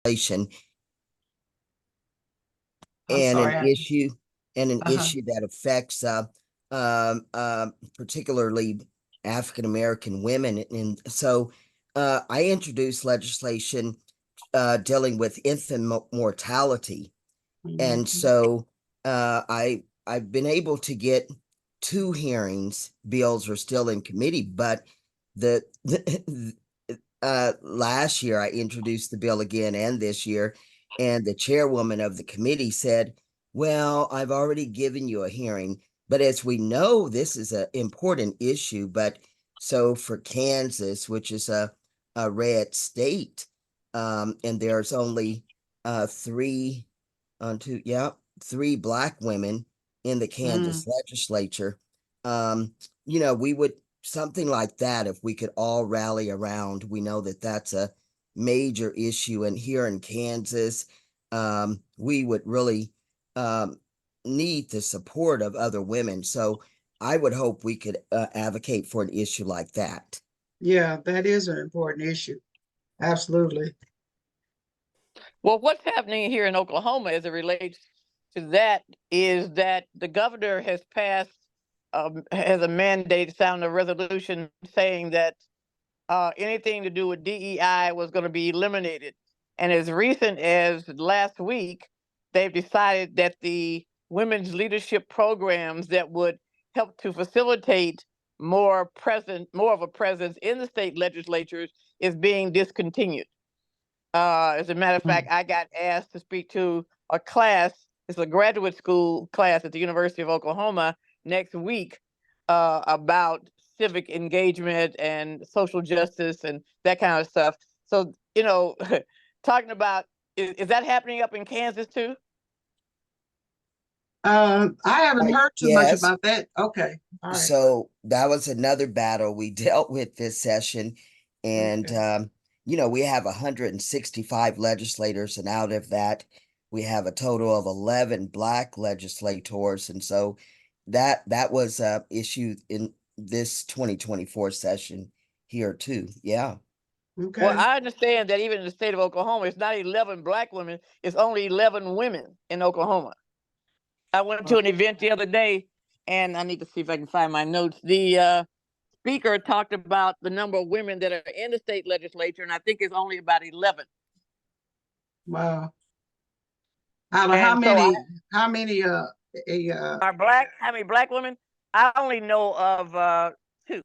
legislation I'm and sorry. an Uh-huh. issue that affects particularly African American women. And so I introduced legislation dealing with infant mortality. And Mhm. so I've been able to get two hearings. Bills are still in committee, but the last year I introduced the bill again, and this year, and the chairwoman of the committee said, "Well, I've already given you a hearing." But as we know, this is an important issue. But so for Kansas, which is a red state, and there's only three on two, yeah, three Black women in the Mm. Kansas legislature. Um, we would something like that, if we could all rally around. We know that that's a major issue, and here in Kansas, we would really um, need the support of other women. So I would hope we could advocate for an issue like that. Yeah, that is an important issue. Absolutely. Well, what's happening here in Oklahoma as it relates to that is that the governor has passed, has a mandate, signed a resolution saying that anything to do with DEI was going to be eliminated. And as recent as last week, they've decided that the women's leadership programs that would help to facilitate more of a presence in the state legislatures is being discontinued. As a matter of fact, Mm. I got asked to speak to a class. It's a graduate school class at the University of Oklahoma next week about civic engagement and social justice and that kind of stuff. So, talking about is that happening up in Kansas too? I haven't heard too much Yes. about that. Okay. All right. So that was another battle we dealt with this session. And, Okay. we have 165 legislators, and out of that, we have a total of 11 Black legislators. And so that was a issue in this 2024 session here too. Yeah. Well, Okay. I understand that even in the state of Oklahoma, it's not 11 Black women, it's only 11 women in Oklahoma. I went Uh, to an event the other day, and I need to see if I can find my notes. The speaker talked about the number of women that are in the state legislature, and I think it's only about 11. wow. Out of how And so, many? How many? A are Black? How many Black women? I only know of two.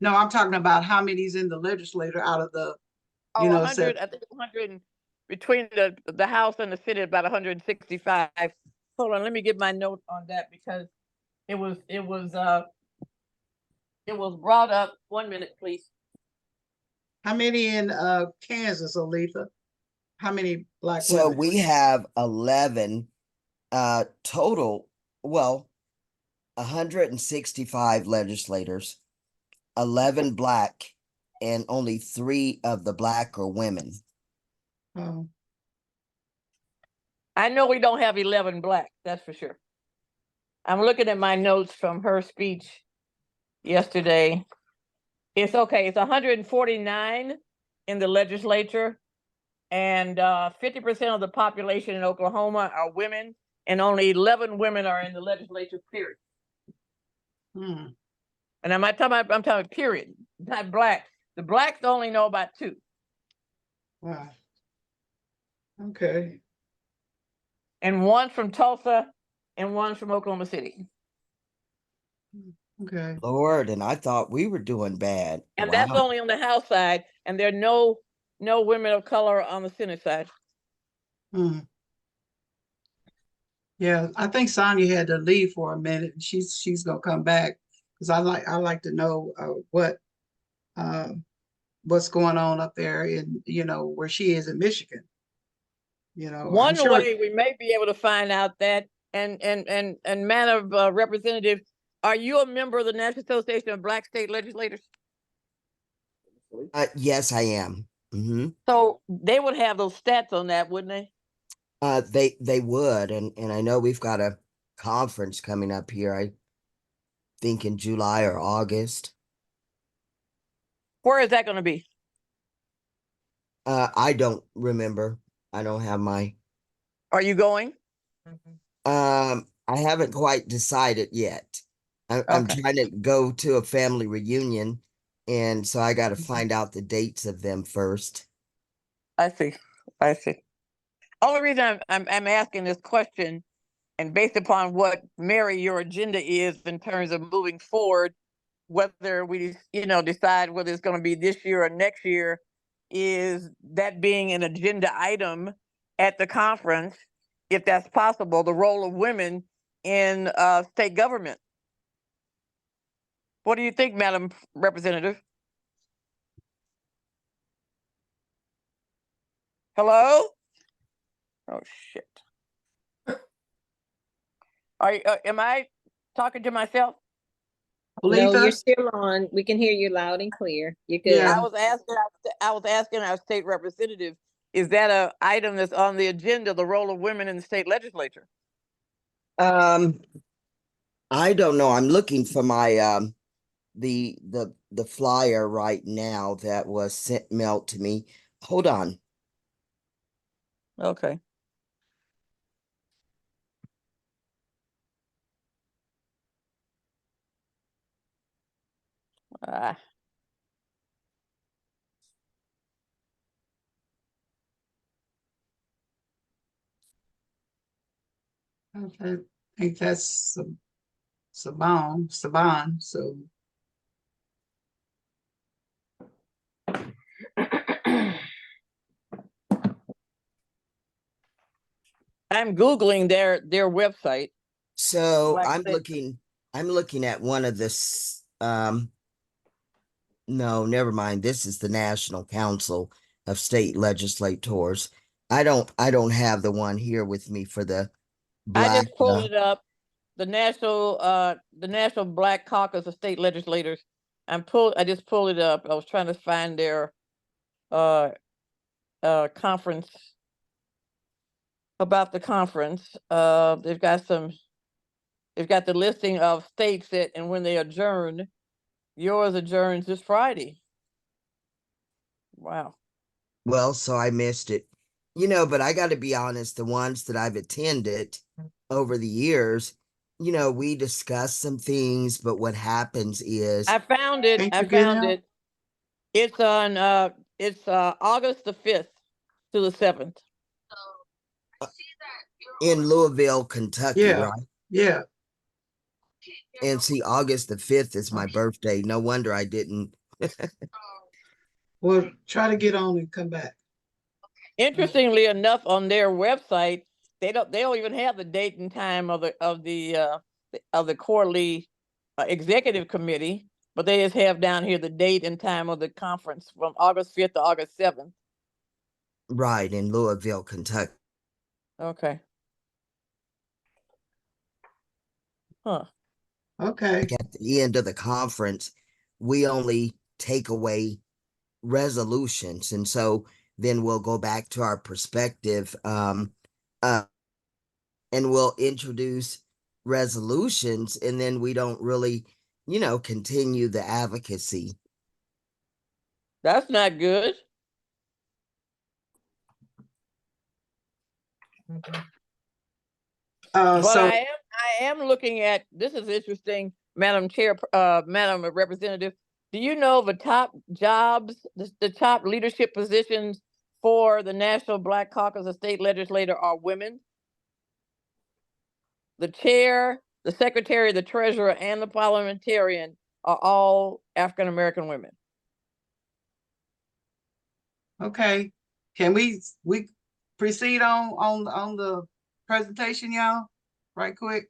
No, I'm talking about how many's in the legislature out of the, Oh, set. 100. I think 100 between the House and the Senate, about 165. Hold on, let me get my note on that because it was it was uh it was brought up. 1 minute, please. How many in Kansas, Aletha? How many Black So women? we have 11 total, well, 165 legislators, 11 Black, and only three of the Black are women. Oh, I know we don't have 11 Black. That's for sure. I'm looking at my notes from her speech yesterday. It's okay. It's 149 in the legislature, and 50% of the population in Oklahoma are women, and only 11 women are in the legislature. Period. hmm. And I'm talking period, not Black. The Blacks only know about two, Wow. Okay. and one from Tulsa, and one from Oklahoma City. Okay. Lord, and I thought we were doing bad. And that's Wow. only on the House side, and there are no women of color on the Senate side. Hmm. Yeah, I think Sonia had to leave for a minute. She's gonna come back because I like to know uh, what's going on up there in where she is in Michigan. I'm One sure. way we may be able to find out that, and Madam Representative, are you a member of the National Association of Black State Legislators? Yes, I am. So they would have those stats on that, wouldn't they? They would, and I know we've got a conference coming up here. I think in July or August. Where is that going to be? I don't remember. I don't have my, Are you going? I haven't quite decided yet. I'm Okay. trying to go to a family reunion, and so I got to find out the dates of them first. I see. I see. Only reason I'm asking this question, and based upon what, Mary, your agenda is in terms of moving forward, whether we, decide whether it's going to be this year or next year, is that being an agenda item at the conference, if that's possible, the role of women in state government. What do you think, Madam Representative? Hello? Oh, shit. Am I talking to myself? No, you're Letha? still on. We can hear you loud and clear. You're good. Yeah. I was asking our state representative, is that a item that's on the agenda, the role of women in the state legislature? I don't know. I'm looking for my the flyer right now that was mailed to me. Hold on. Okay. Ah. I think that's Saban, so. I'm Googling their website. So Black I'm State- looking at one of this no, never mind. This is the National Council of State Legislators. I don't have the one here with me for the I black just pulled it up. The National Black Caucus of State Legislators. I just pulled it up. I was trying to find their conference, about the conference. They've got the listing of states that and when they adjourn. Yours adjourns this Friday. Wow. Well, so I missed it. But I got to be honest, the ones that I've attended over the years, we discuss some things, but what happens is I found it. Can't I you get found out? it. It's on August the 5th to the 7th. in Louisville, Kentucky, Yeah. right? Yeah. And see, August the 5th is my birthday. No wonder I didn't. Well, try to get on and come back. Interestingly enough, on their website, they don't even have the date and time of the quarterly executive committee, but they just have down here the date and time of the conference from August 5th to August 7th. Right, in Louisville, Kentucky. Okay. Huh. Okay. At the end of the conference, we only take away resolutions. And so then we'll go back to our perspective and we'll introduce resolutions, and then we don't really, continue the advocacy. That's not good. But So I am looking at, this is interesting, Madam Representative. Do you know the top jobs, the top leadership positions for the National Black Caucus of State Legislator are women? The chair, the secretary, the treasurer, and the parliamentarian are all African American women. okay. Can we proceed on the presentation, y'all, right quick?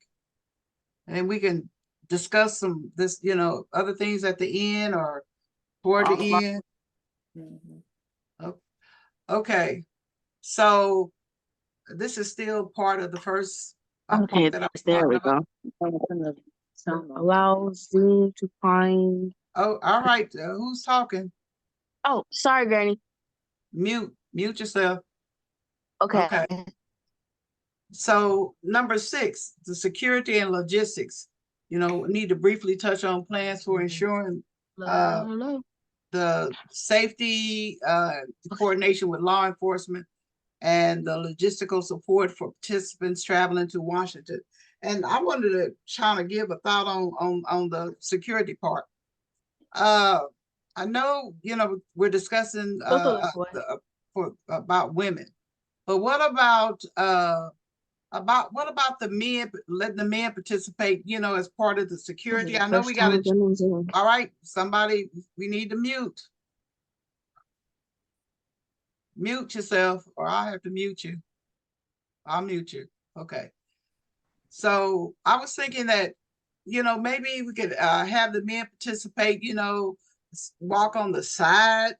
And then we can discuss other things at the end or toward the end. Okay. So this is still part of the first. Okay, that I was there we talking go. Allow Zoom to find. Oh, all right. Who's talking? Oh, sorry, Granny. Mute yourself. Okay. Okay. So number 6, the security and logistics. Need to briefly touch on plans for ensuring Hello. the safety, coordination with law enforcement, and the logistical support for participants traveling to Washington. And I wanted to try to give a thought on the security part. I know, we're discussing about women, but what about the men, letting the men participate, as part of the security? I know we got to, all right, somebody, we need to mute yourself, or I have to mute you. I'll mute you. Okay. So I was thinking that, maybe we could have the men participate, walk on the side,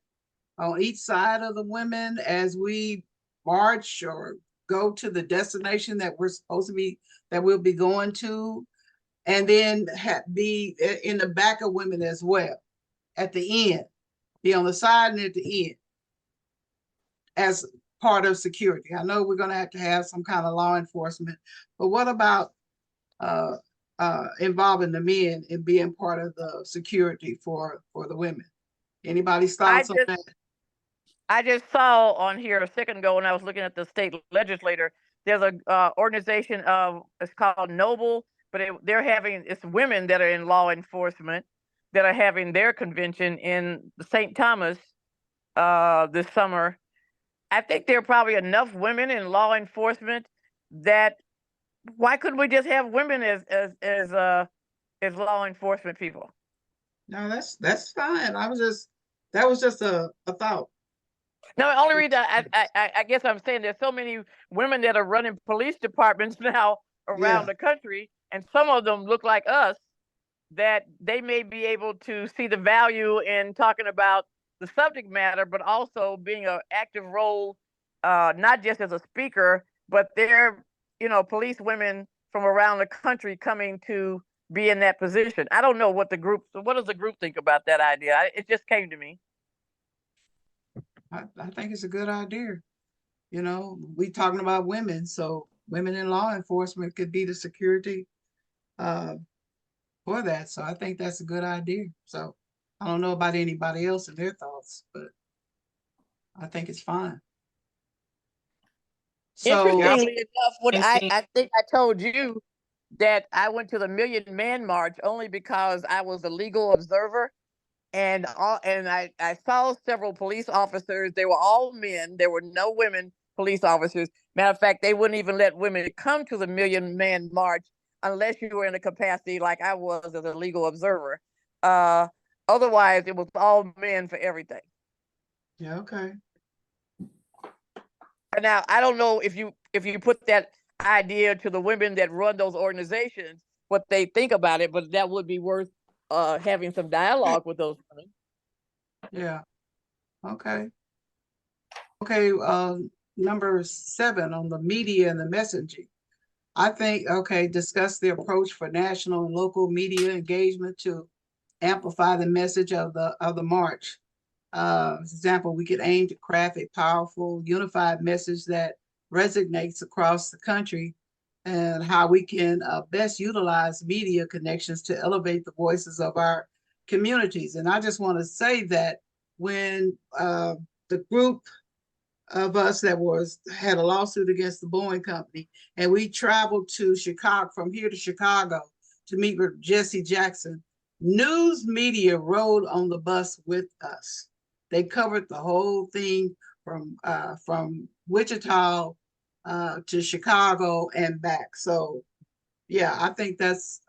on each side of the women as we march or go to the destination that we'll be going to, and then be in the back of women as well, at the end, be on the side and at the end as part of security. I know we're going to have some kind of law enforcement, but what about involving the men in being part of the security for the women? Anybody's thoughts on that? I just saw on here a second ago when I was looking at the state legislator, there's a organization it's called Noble, but it's women that are in law enforcement that are having their convention in St. Thomas this summer. I think there are probably enough women in law enforcement that why couldn't we just have women as law enforcement people? No, that's fine. That was just a thought. No, the only reason I guess I'm saying there's so many women that are running police departments now around the country, and some of them look like us, that they may be able to see the value in talking about the subject matter, but also being an active role, not just as a speaker, but they're, police women from around the country coming to be in that position. I don't know what does the group think about that idea? It just came to me. I think it's a good idea. We talking about women, so women in law enforcement could be the security for that. So I think that's a good idea. So I don't know about anybody else and their thoughts, but I think it's fine. So interestingly enough, I think I told you that I went to the Million Man March only because I was a legal observer. And I saw several police officers. They were all men. There were no women police officers. Matter of fact, they wouldn't even let women come to the Million Man March unless you were in a capacity like I was as a legal observer. Otherwise, it was all men for everything. Yeah, okay. Now, I don't know if you put that idea to the women that run those organizations, what they think about it, but that would be worth having some dialogue with those women. Yeah. Okay. Okay. Number 7 on the media and the messaging. I think, discuss the approach for national and local media engagement to amplify the message of the march. For example, we could aim to craft a powerful, unified message that resonates across the country, and how we can best utilize media connections to elevate the voices of our communities. And I just want to say that when the group of us that had a lawsuit against the Boeing company, and we traveled to Chicago, from here to Chicago, to meet with Jesse Jackson, news media rode on the bus with us. They covered the whole thing from Wichita to Chicago and back. So yeah, I think that's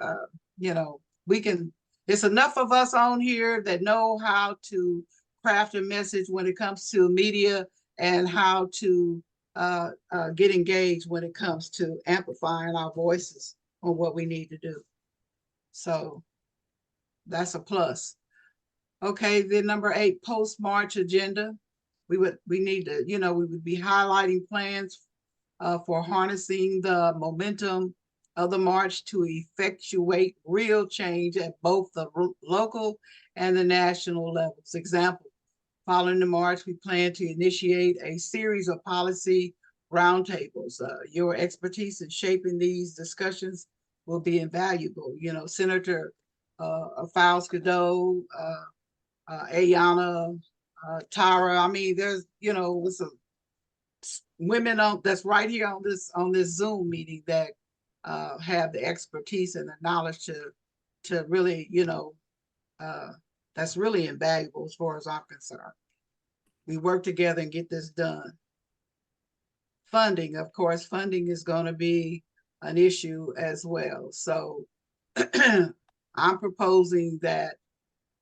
it's enough of us on here that know how to craft a message when it comes to media, and how to get engaged when it comes to amplifying our voices on what we need to do. So that's a plus. Okay, then number 8, post-March agenda. We would be highlighting plans for harnessing the momentum of the march to effectuate real change at both the local and the national levels. Example, following the march, we plan to initiate a series of policy roundtables. Your expertise in shaping these discussions will be invaluable. Senator Fausto Godot, Ayana, Tara. I mean, there's, with some women that's right here on this Zoom meeting that have the expertise and the knowledge to really, that's really invaluable as far as I'm concerned. We work together and get this done. Funding, of course, funding is going to be an issue as well. So I'm proposing that,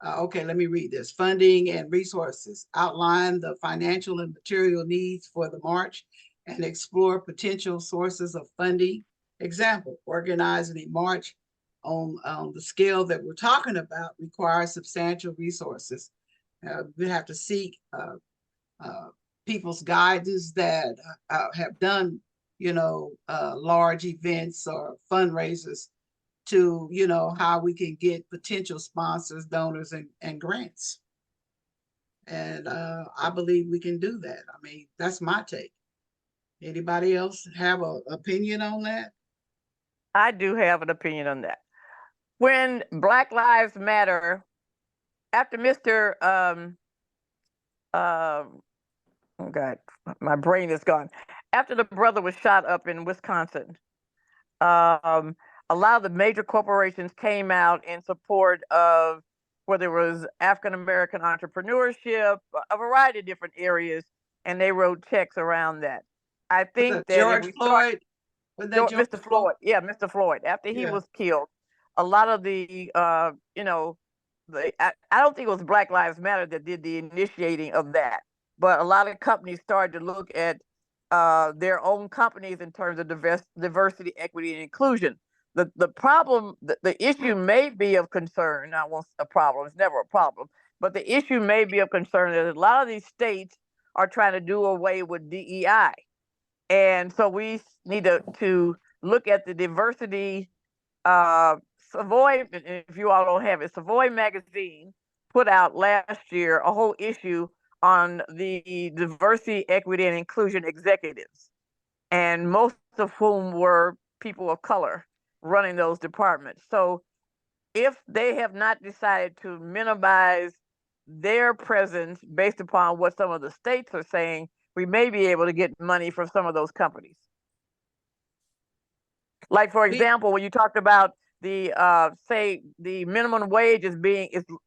okay, let me read this. Funding and resources outline the financial and material needs for the march and explore potential sources of funding. Example, organizing a march on the scale that we're talking about requires substantial resources. We have to seek people's guidance that have done, large events or fundraisers to, how we can get potential sponsors, donors, and grants. And I believe we can do that. I mean, that's my take. Anybody else have an opinion on that? I do have an opinion on that. When Black Lives Matter, after Mr. Oh God, my brain is gone. After the brother was shot up in Wisconsin, a lot of the major corporations came out in support of whether it was African American entrepreneurship, a variety of different areas, and they wrote checks around that. I think that George Floyd, Mr. Floyd, yeah, Mr. Floyd, after he was killed, a lot of the, I don't think it was Black Lives Matter that did the initiating of that, but a lot of companies started to look at their own companies in terms of diversity, equity, and inclusion. The problem, the issue may be of concern. Not once a problem, it's never a problem, but the issue may be of concern that a lot of these states are trying to do away with DEI. And so we need to look at the diversity. Savoy, if you all don't have it, Savoy magazine put out last year a whole issue on the diversity, equity, and inclusion executives, and most of whom were people of color running those departments. So if they have not decided to minimize their presence based upon what some of the states are saying, we may be able to get money from some of those companies. Like, for example, when you talked about the say the minimum wage is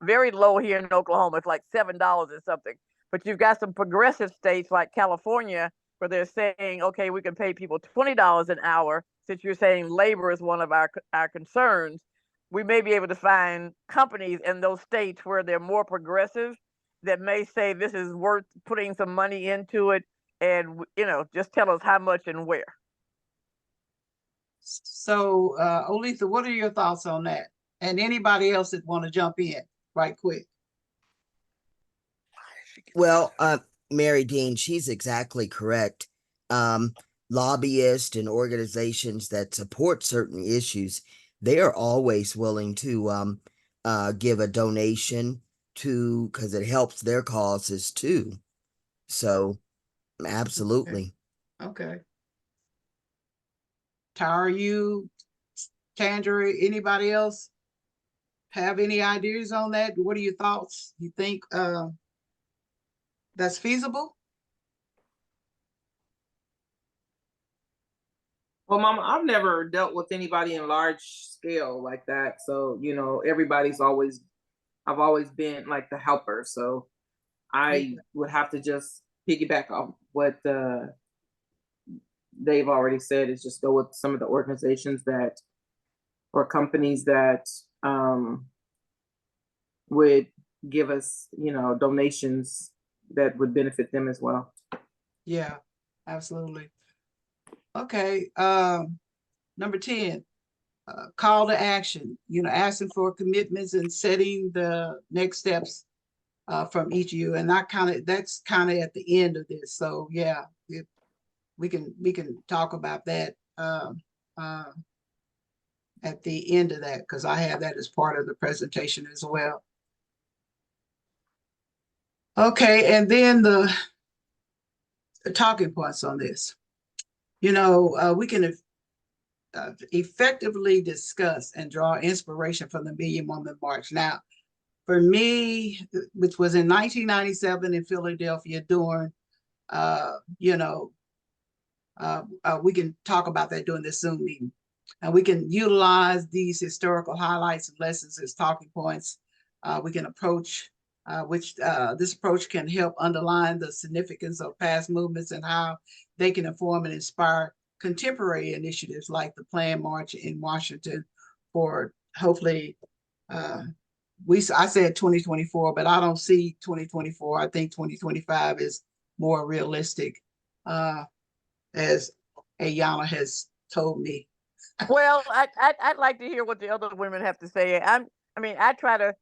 very low here in Oklahoma, it's like $7 or something. But you've got some progressive states like California where they're saying, okay, we can pay people $20 an hour. Since you're saying labor is one of our concerns, we may be able to find companies in those states where they're more progressive that may say this is worth putting some money into it, and just tell us how much and where. So, Olitha, what are your thoughts on that? And anybody else that want to jump in right quick? Well, Mary Dean, she's exactly correct. Lobbyists and organizations that support certain issues, they are always willing to give a donation because it helps their causes too. So, absolutely. Okay. Tara, you, Tandra, anybody else have any ideas on that? What are your thoughts? You think that's feasible? Well, Mama, I've never dealt with anybody in large scale like that. So, I've always been like the helper. So I would have to just piggyback off what they've already said, is just go with some of the organizations or companies that would give us, donations that would benefit them as well. Yeah, absolutely. Okay, number 10, call to action, asking for commitments and setting the next steps from each of you. And that's kind of at the end of this. So yeah, we can talk about that at the end of that, because I have that as part of the presentation as well. Okay, and then the talking points on this. We can effectively discuss and draw inspiration from the Million Woman March. Now, for me, which was in 1997 in Philadelphia during, you know, we can talk about that during this Zoom meeting. And we can utilize these historical highlights and lessons as talking points. We can approach, this approach can help underline the significance of past movements and how they can inform and inspire contemporary initiatives like the planned march in Washington for hopefully, I said 2024, but I don't see 2024. I think 2025 is more realistic, as Ayana has told me. Well, I'd like to hear what the other women have to say. I mean, I try to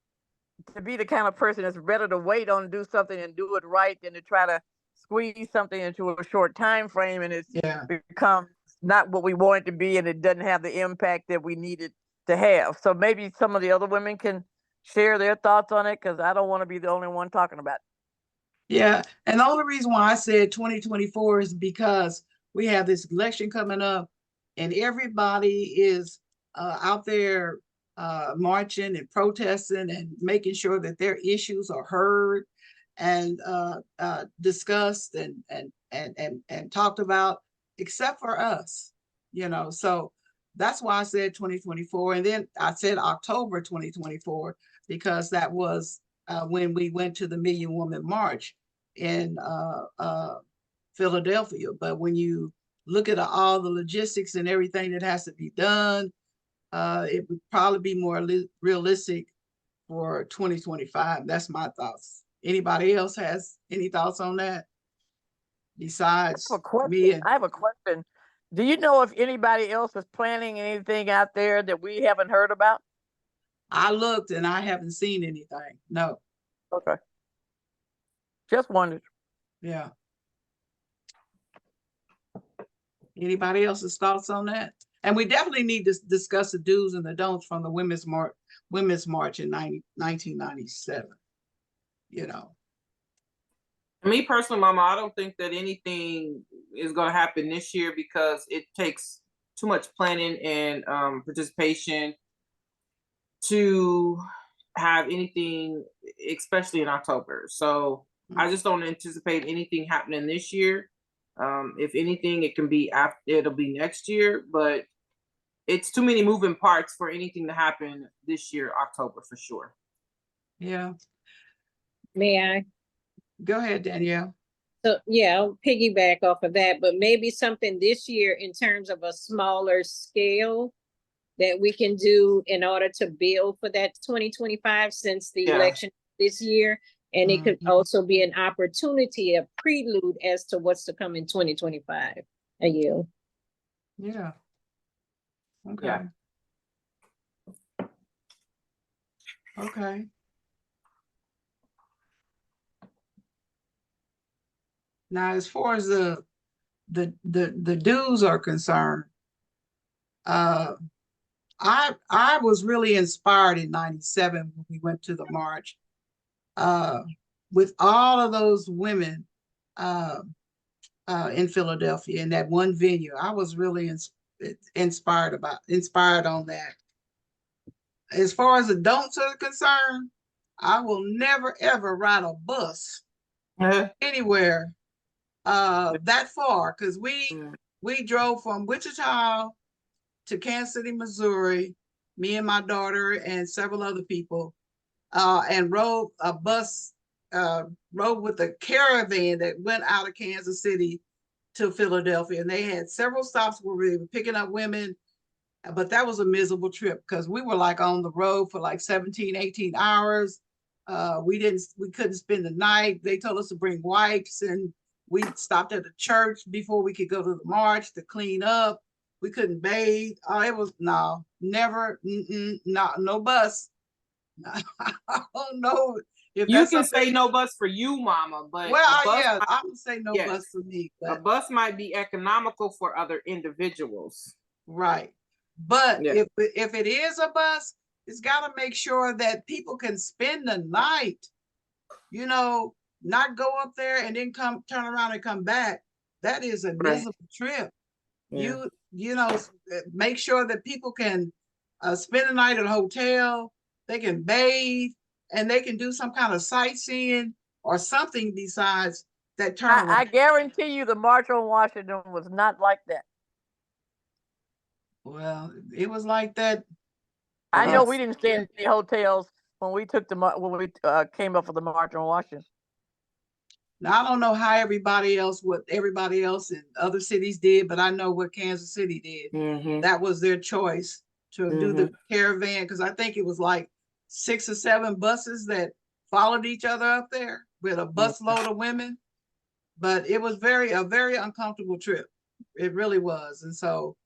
be the kind of person that's better to wait on do something and do it right than to try to squeeze something into a short time frame and it's Yeah. becomes not what we want it to be and it doesn't have the impact that we need it to have. So maybe some of the other women can share their thoughts on it because I don't want to be the only one talking about it. Yeah. And the only reason why I said 2024 is because we have this election coming up and everybody is out there marching and protesting and making sure that their issues are heard and discussed and talked about, except for us, you know. So that's why I said 2024. And then I said October 2024, because that was when we went to the Million Woman March in Philadelphia. But when you look at all the logistics and everything that has to be done, it would probably be more realistic for 2025. That's my thoughts. Anybody else has any thoughts on that besides me? I have a question. Do you know if anybody else is planning anything out there that we haven't heard about? I looked and I haven't seen anything. No. Okay. Just wondered. Yeah. Anybody else's thoughts on that? And we definitely need to discuss the do's and the don'ts from the Women's March in 1997. You know. Me personally, Mama, I don't think that anything is going to happen this year because it takes too much planning and participation to have anything, especially in October. So I just don't anticipate anything happening this year. If anything, it can be after, it'll be next year, but it's too many moving parts for anything to happen this year, October, for sure. Yeah. May I? Go ahead, Danielle. So yeah, I'll piggyback off of that, but maybe something this year in terms of a smaller scale that we can do in order to build for that 2025 since the election this year. And it could also be an opportunity, a prelude as to what's to come in 2025. A year. Yeah. Okay. Yeah. Okay. Now, as far as the dues are concerned, I was really inspired in 97 when we went to the march with all of those women in Philadelphia in that one venue. I was really inspired on that. As far as the don'ts are concerned, I will never ever ride a bus anywhere that far, because we drove from Wichita to Kansas City, Missouri, me and my daughter and several other people, and rode with a caravan that went out of Kansas City to Philadelphia. And they had several stops where we were picking up women, but that was a miserable trip because we were like on the road for like 17, 18 hours. We couldn't spend the night. They told us to bring wipes, and we stopped at the church before we could go to the march to clean up. We couldn't bathe. It was no bus. I don't know if you can say no bus for you, Mama, but I would say no bus for me. But a bus might be economical for other individuals, right? But if it is a bus, it's got to make sure that people can spend the night. You know, not go up there and then turn around and come back. That is a miserable trip. Yeah. You know, make sure that people can spend the night at a hotel. They can bathe and they can do some kind of sightseeing or something besides that I turnaround. guarantee you the March on Washington was not like that. Well, it was like that. I know About- we didn't stay in the hotels when we took when we came up for the March on Washington. Now, I don't know how what everybody else in other cities did, but I know what Kansas City did. Mm-hmm. That was their choice to do the caravan, because I think it was like 6 or 7 buses that followed each other up there with a bus load of women. But it was a very uncomfortable trip. It really was. And so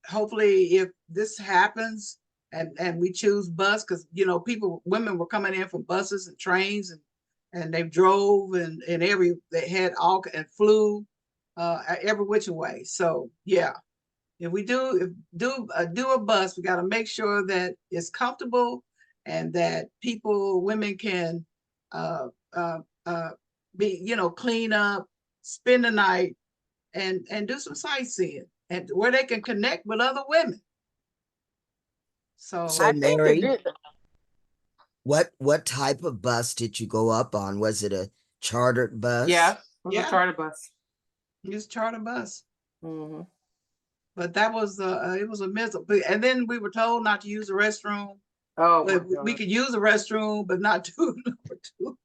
hopefully if this happens and we choose bus, because women were coming in from buses and trains, and they drove and they had all and flew every which way. So yeah, if we do a bus, we got to make sure that it's comfortable and that women can be, clean up, spend the night, and do some sightseeing, and where they can connect with other women. So So I think Mary, it did. what type of bus did you go up on? Was it a chartered bus? Yeah, it was Yeah. a charter bus. just charter bus. Mm-hmm. But that was it was a miserable. And then we were told not to use the restroom. Oh, my But we God. could use the restroom, but not do number 2.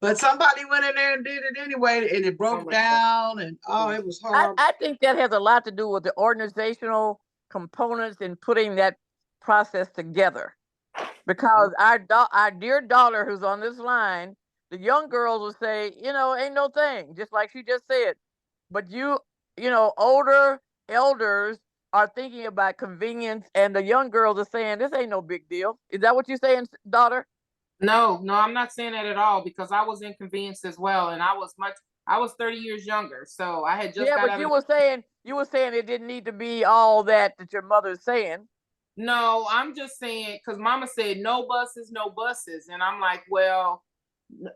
But somebody went in there and did it anyway, and it broke my God. down, and it was horrible. I think that has a lot to do with the organizational components in putting that process together. Because our dear daughter who's on this line, the young girls will say, ain't no thing, just like she just said. But older elders are thinking about convenience, and the young girls are saying, this ain't no big deal. Is that what you're saying, daughter? No, I'm not saying that at all, because I was inconvenienced as well, and I was 30 years younger, so I had just got but you were saying it didn't need to be all that your mother's saying. No, I'm just saying, because Mama said no buses, and I'm like, well,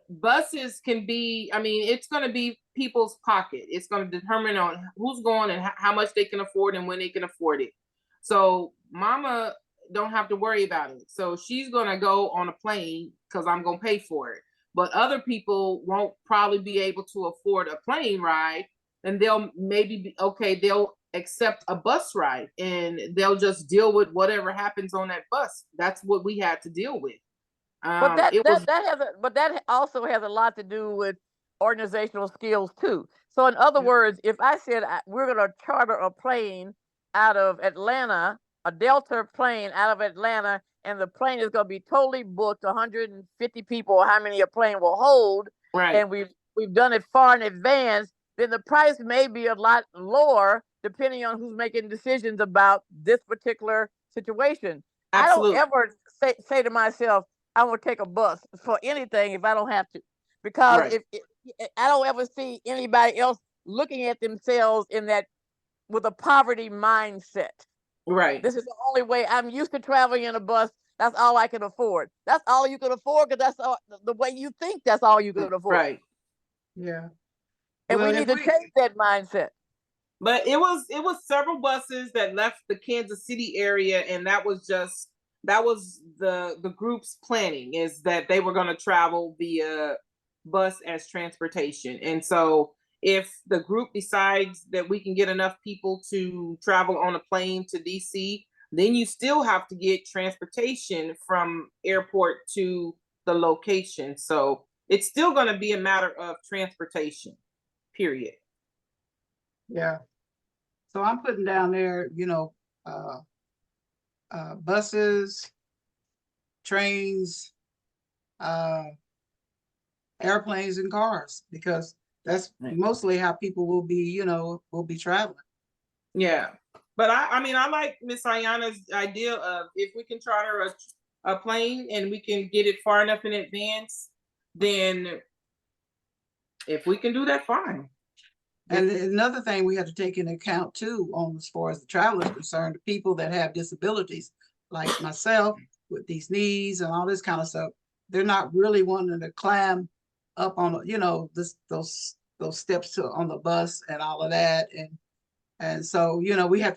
buses can be. I mean, it's going to be people's pocket. It's going to determine on who's going and how much they can afford and when they can afford it. So Mama don't have to worry about it. So she's going to go on a plane because I'm going to pay for it. But other people won't probably be able to afford a plane ride, and they'll maybe be okay. They'll accept a bus ride, and they'll just deal with whatever happens on that bus. That's what we had to deal with. But that also has a lot to do with organizational skills too. So in other words, if I said we're going to charter a plane out of Atlanta, a Delta plane out of Atlanta, and the plane is going to be totally booked, 150 people, or how many a plane will hold, right, and we've done it far in advance, then the price may be a lot lower depending on who's making decisions about this particular situation. absolutely. I don't ever say to myself, I will take a bus for anything if I don't have to, because Right. if I don't ever see anybody else looking at themselves in that with a poverty mindset. Right. This is the only way. I'm used to traveling in a bus. That's all I can afford. That's all you can afford, because that's all, the way you think. That's all you can afford. Right. Yeah. And Well, we if need to change that mindset. But it was several buses that left the Kansas City area, and that was the group's planning, is that they were going to travel via bus as transportation. And so if the group decides that we can get enough people to travel on a plane to DC, then you still have to get transportation from airport to the location. So it's still going to be a matter of transportation, period. Yeah. So I'm putting down there, buses, trains, airplanes, and cars, because that's Right. mostly how people will be traveling. Yeah. But I mean, I like Miss Ayana's idea of, if we can charter a plane and we can get it far enough in advance, then if we can do that, fine. And another thing we have to take into account too, on as far as the travel is concerned, the people that have disabilities, like myself, with these knees and all this kind of stuff, they're not really wanting to climb up on, those steps on the bus and all of that. And so, we have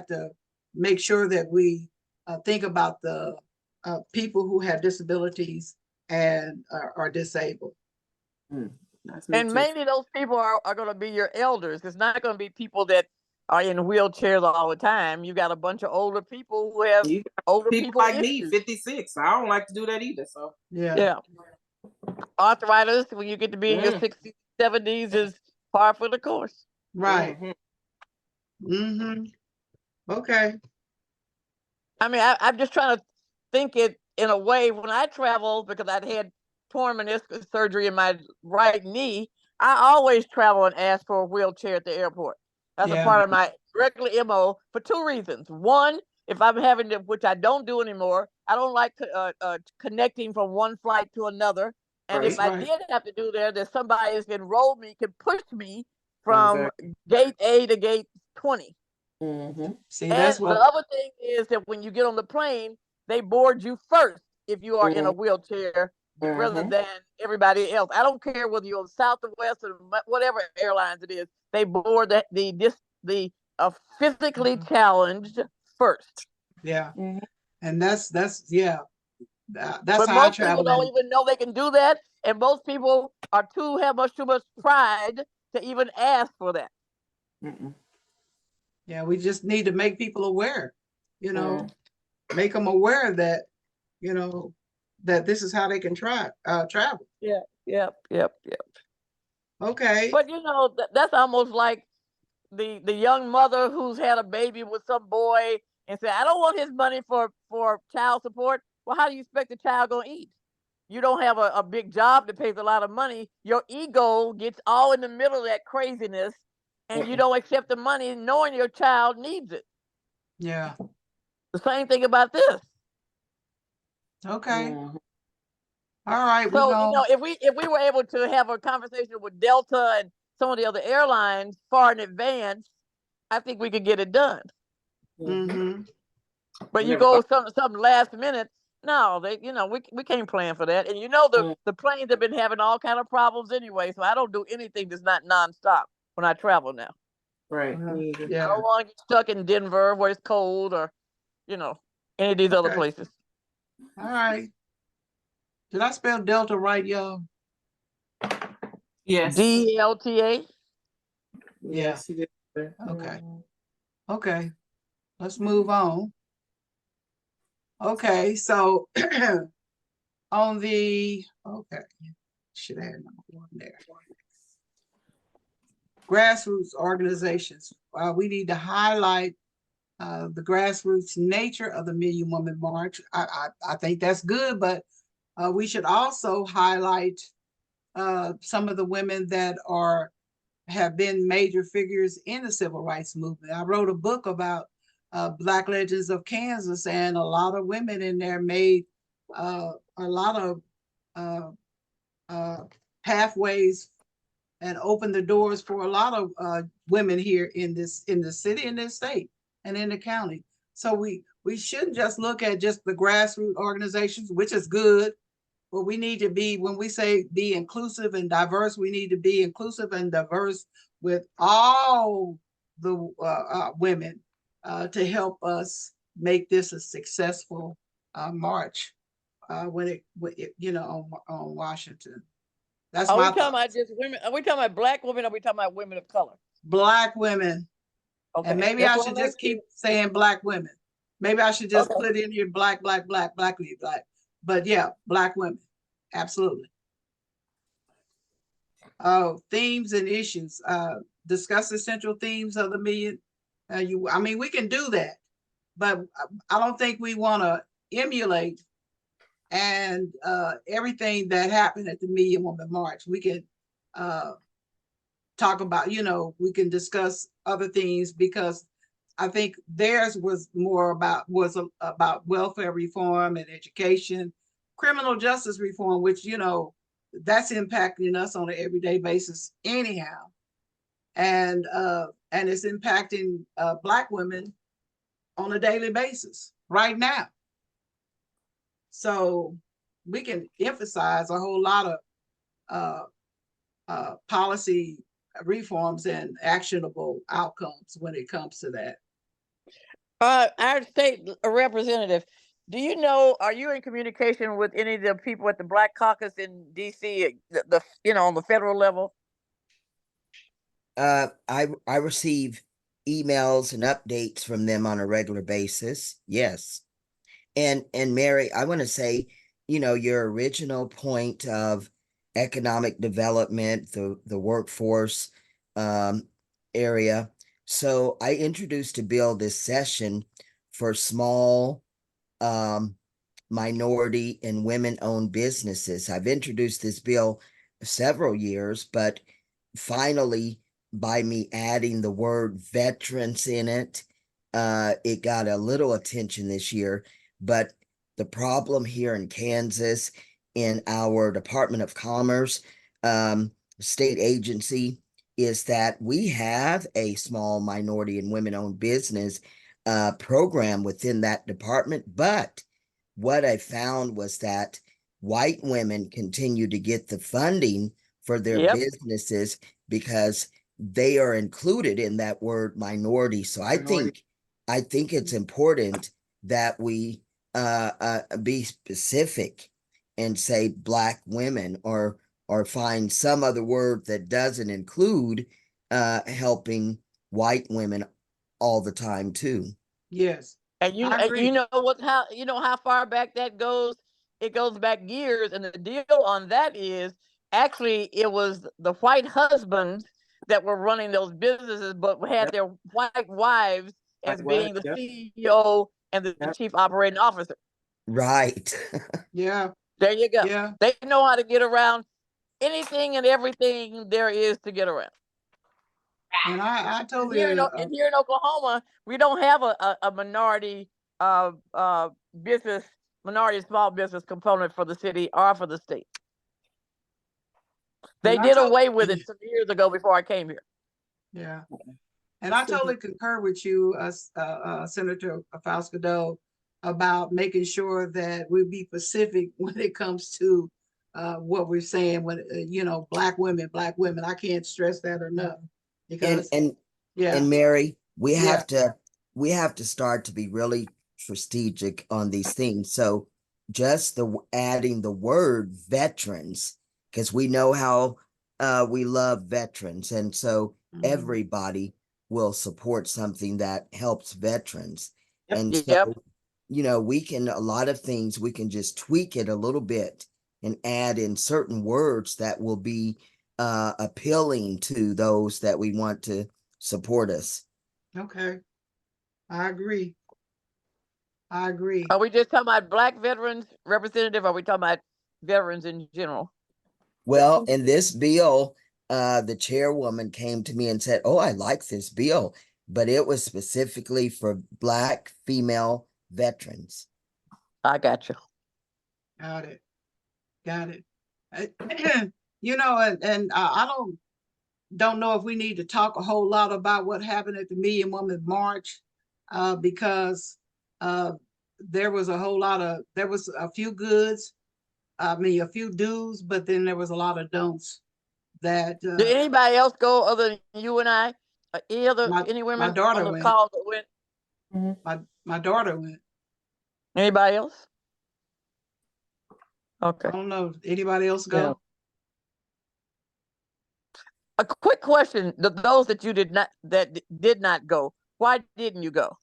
to make sure that we think about the people who have disabilities and are disabled. That's me And too. mainly those people are going to be your elders. It's not going to be people that are in wheelchairs all the time. You got a bunch of older people who have You got older people people like me, issues. 56. I don't like to do that either. So Yeah. Yeah. Arthritis, when you get to be in your 60s, 70s, is par for the course. Right. mhm. Mm-hmm. Okay. I mean, I'm just trying to think it in a way. When I travel, because I'd had torn meniscus surgery in my right knee, I always travel and ask for a wheelchair at the airport. That's a Yeah. part of my regular MO for two reasons. One, if I'm having to, which I don't do anymore, I don't like connecting from one flight to another. And if Right. I Right. did have to do that somebody is can roll me, can push me from Exactly. gate A to gate 20. Mhm. See, And that's the what. other thing is that when you get on the plane, they board you first if you are in a wheelchair rather Mhm. than everybody else. I don't care whether you're on South or West or whatever airlines it is. They board the physically challenged first. Yeah. Mhm. And that's yeah. That's But how I most people travel don't in. even know they can do that, and most people have much too much pride to even ask for that. Mm-mm. Yeah, we just need to make people aware, you know, Mm. make them aware that, you know, that this is how they can travel. Yeah, yep. Okay. But that's almost like the young mother who's had a baby with some boy and said, "I don't want his money for child support." Well, how do you expect the child gonna eat? You don't have a big job that pays a lot of money. Your ego gets all in the middle of that craziness, and you don't accept the money knowing your child needs it. Yeah. The same thing about this. Okay. Mhm. All right. We're So going. if we were able to have a conversation with Delta and some of the other airlines far in advance, I think we could get it done. Mm-hmm. But you Never go thought. something last minute. No, we can't plan for that. And the planes have been having all kind of problems anyway. So I don't do anything that's not nonstop when I travel now. Right. Me either. I Yeah. don't want to get stuck in Denver where it's cold or any of these other Okay. places. All right. Did I spell Delta right, y'all? Yes. DLTA. Yes. You did. Okay. Mhm. Okay. Let's move on. Okay. So on the, okay. Should add number one there. Grassroots organizations. We need to highlight the grassroots nature of the Million Woman March. I think that's good, but we should also highlight some of the women that have been major figures in the civil rights movement. I wrote a book about Black Legends of Kansas, and a lot of women in there made a lot of pathways and opened the doors for a lot of women here in the city, in this state, and in the county. So we shouldn't just look at just the grassroots organizations, which is good, but we need to be, when we say be inclusive and diverse, we need to be inclusive and diverse with all the women to help us make this a successful march when on Washington. That's Are we my talking thought. about just women? Are we talking about Black women? Or are we talking about women of color? Black women. Okay, And maybe that's I what should I'm just asking. keep saying Black women. Maybe I should just Okay. put in here black. But yeah, Black women. Absolutely. Themes and issues. Discuss the central themes of the million. We can do that, but I don't think we want to emulate and everything that happened at the Million Woman March. We can talk about, we can discuss other things, because I think theirs was about welfare reform and education, criminal justice reform, which, that's impacting us on an everyday basis anyhow. And it's impacting Black women on a daily basis right now. So we can emphasize a whole lot of policy reforms and actionable outcomes when it comes to that. Our state representative, Do you know, are you in communication with any of the people at the Black Caucus in DC, on the federal level? I receive emails and updates from them on a regular basis. Yes. And Mary, I want to say, your original point of economic development, the workforce area. So I introduced a bill this session for small minority and women-owned businesses. I've introduced this bill several years, but finally, by me adding the word veterans in it, it got a little attention this year. But the problem here in Kansas, in our Department of Commerce, state agency, is that we have a small minority and women-owned business program within that department. But what I found was that white women continue to get the funding for their Yep. businesses because they are included in that word minority. So I think it's important that we be specific and say Black women, or find some other word that doesn't include helping white women all the time too. Yes, And you I agree. know how far back that goes? It goes back years, and the deal on that is actually it was the white husbands that were running those businesses, but had their white wives as being the CEO and the chief operating officer. Right. Yeah, There you go. yeah, They know how to get around anything and everything there is to get around. and I And totally, here in Oklahoma, we don't have a minority business, minority small business component for the city or for the state. They and I did tot- away with it some years ago before I came here. yeah, and I totally concur with you, Senator Fausto, about making sure that we be specific when it comes to what we're saying. When Black women, I can't stress that enough because And yeah, Mary, we yeah, have to start to be really strategic on these things. So just adding the word veterans, because we know how we love veterans, and so everybody will support something that helps veterans. And Yep. so, we can, a lot of things, we can just tweak it a little bit and add in certain words that will be appealing to those that we want to support us. okay, I agree. I agree. Are we just talking about Black veterans representative? Or are we talking about veterans in general? Well, in this bill, the chairwoman came to me and said, "Oh, I like this bill," but it was specifically for Black female veterans. I got you. Got it. Got it. And I don't know if we need to talk a whole lot about what happened at the Million Woman March, because there was a few goods, a few do's, but then there was a lot of don'ts that Did anybody else go other than you and I? Any women daughter on the went. call that went? my daughter went. Anybody else? Okay. I don't know. Anybody else go? Yeah. A quick question: those that did not go, why didn't you go?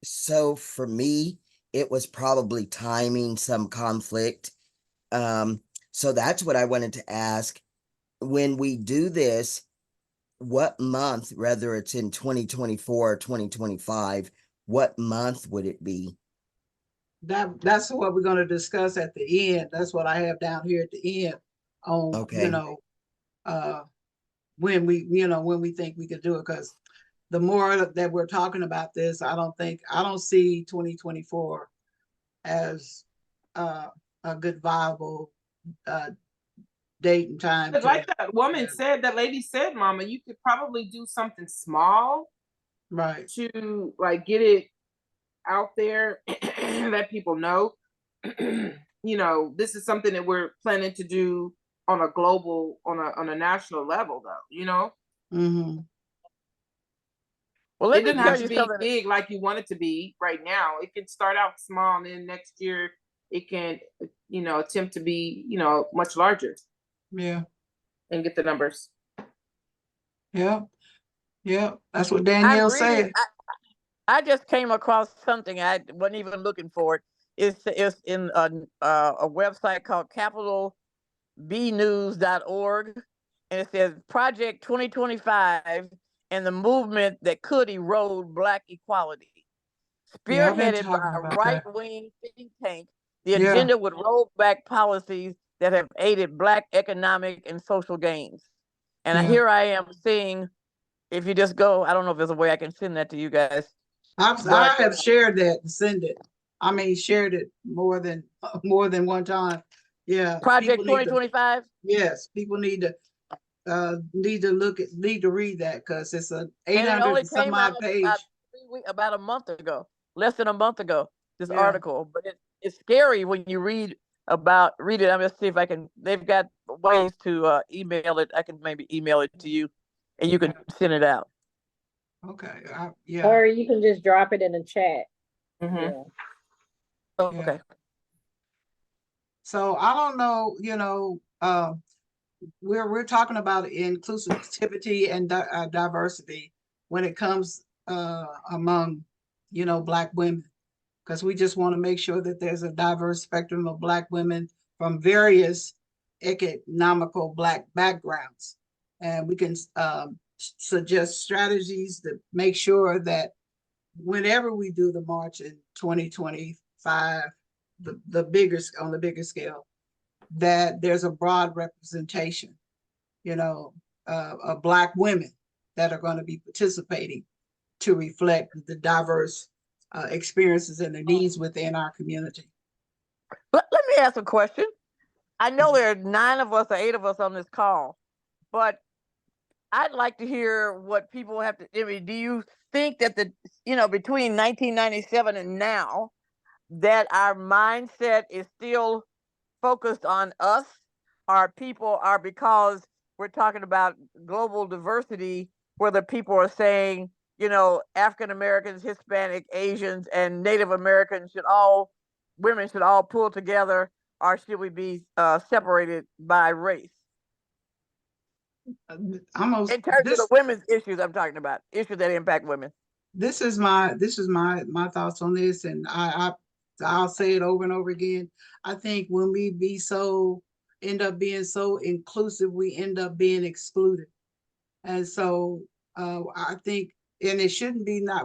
So for me, it was probably timing, some conflict. So that's what I wanted to ask. When we do this, what month, whether it's in 2024 or 2025, what month would it be? That's what we're going to discuss at the end. That's what I have down here at the end on, Okay. when we think we could do it. Because the more that we're talking about this, I don't see 2024 as a good viable date and time. But like that woman said, that lady said, Mama, you could probably do something small, right, to like get it out there, let people know. This is something that we're planning to do on a global, on a national level, though. Mm-hmm. Well, let It me doesn't tell have you to be something. big like you want it to be right now. It can start out small, and then next year it can, attempt to be, much larger Yeah, and get the numbers. yeah, yeah. That's what I'm Danielle reading. said. I just came across something. I wasn't even looking for it. It's in a website called capitalbnews.org, and it says Project 2025 and the movement that could erode Black equality. Yeah, I've been Spearheaded by talking a about that. right-wing think tank, the Yeah, agenda would roll back policies that have aided Black economic and social gains. And yeah. here I am seeing, if you just go, I don't know if there's a way I can send that to you guys, I but have shared that and send it. I mean, shared it more than one time. Yeah, Project people need to. 2025. Yes, people need to read that because it's a And it 800 only and some came out odd about page. about a month ago, less than a month ago, this Yeah. article. But it's scary when you read it. I'm gonna see if I can. They've got ways to email it. I can maybe email it to you, and you can send it out. Okay. Yeah. Or you can just drop it in the chat. Mhm. Yeah. Okay. So I don't know, we're talking about inclusivity and diversity when it comes among, Black women, because we just want to make sure that there's a diverse spectrum of Black women from various economical Black backgrounds, and we can suggest strategies to make sure that whenever we do the march in 2025, on the bigger scale, that there's a broad representation, of Black women that are going to be participating to reflect the diverse experiences and the needs within our community. Let me ask a question. I know there are 9 of us or 8 of us on this call, but I'd like to hear what people have to. I mean, do you think that between 1997 and now, that our mindset is still focused on us? Our people are, because we're talking about global diversity, whether people are saying, African Americans, Hispanic, Asians, and Native Americans women should all pull together, or should we be separated by race? Almost In terms of the women's issues, I'm talking about issues that impact women. This is my thoughts on this, and I'll say it over and over again. I think when we end up being so inclusive, we end up being excluded. And so I think, and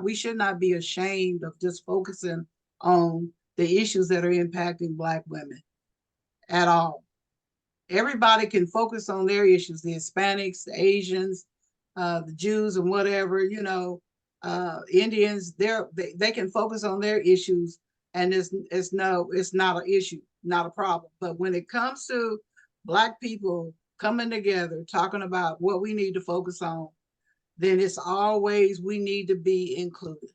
we should not be ashamed of just focusing on the issues that are impacting Black women at all. Everybody can focus on their issues, the Hispanics, the Asians, the Jews, and whatever, Indians, they can focus on their issues, and it's not an issue, not a problem. But when it comes to Black people coming together, talking about what we need to focus on, then it's always we need to be included.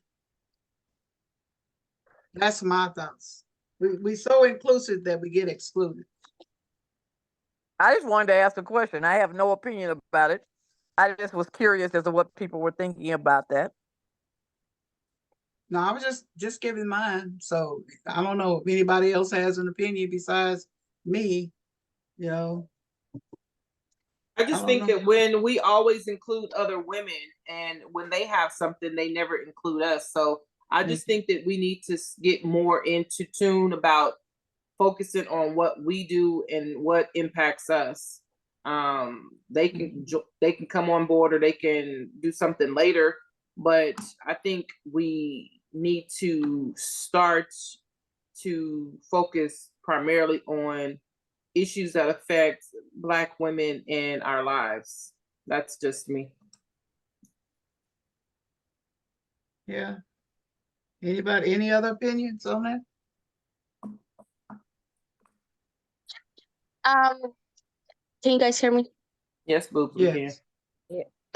That's my thoughts. We so inclusive that we get excluded. I just wanted to ask a question. I have no opinion about it. I just was curious as to what people were thinking about that. No, I was just giving mine. So I don't know if anybody else has an opinion besides me, I just I don't think know. that when we always include other women, and when they have something, they never include us. So I just think that we need to get more into tune about focusing on what we do and what impacts us. They can come on board, or they can do something later, but I think we need to start to focus primarily on issues that affect Black women in our lives. That's just me. Yeah. Anybody, any other opinions on that? Can you guys hear me? Yes, Boobs, we can. Yes.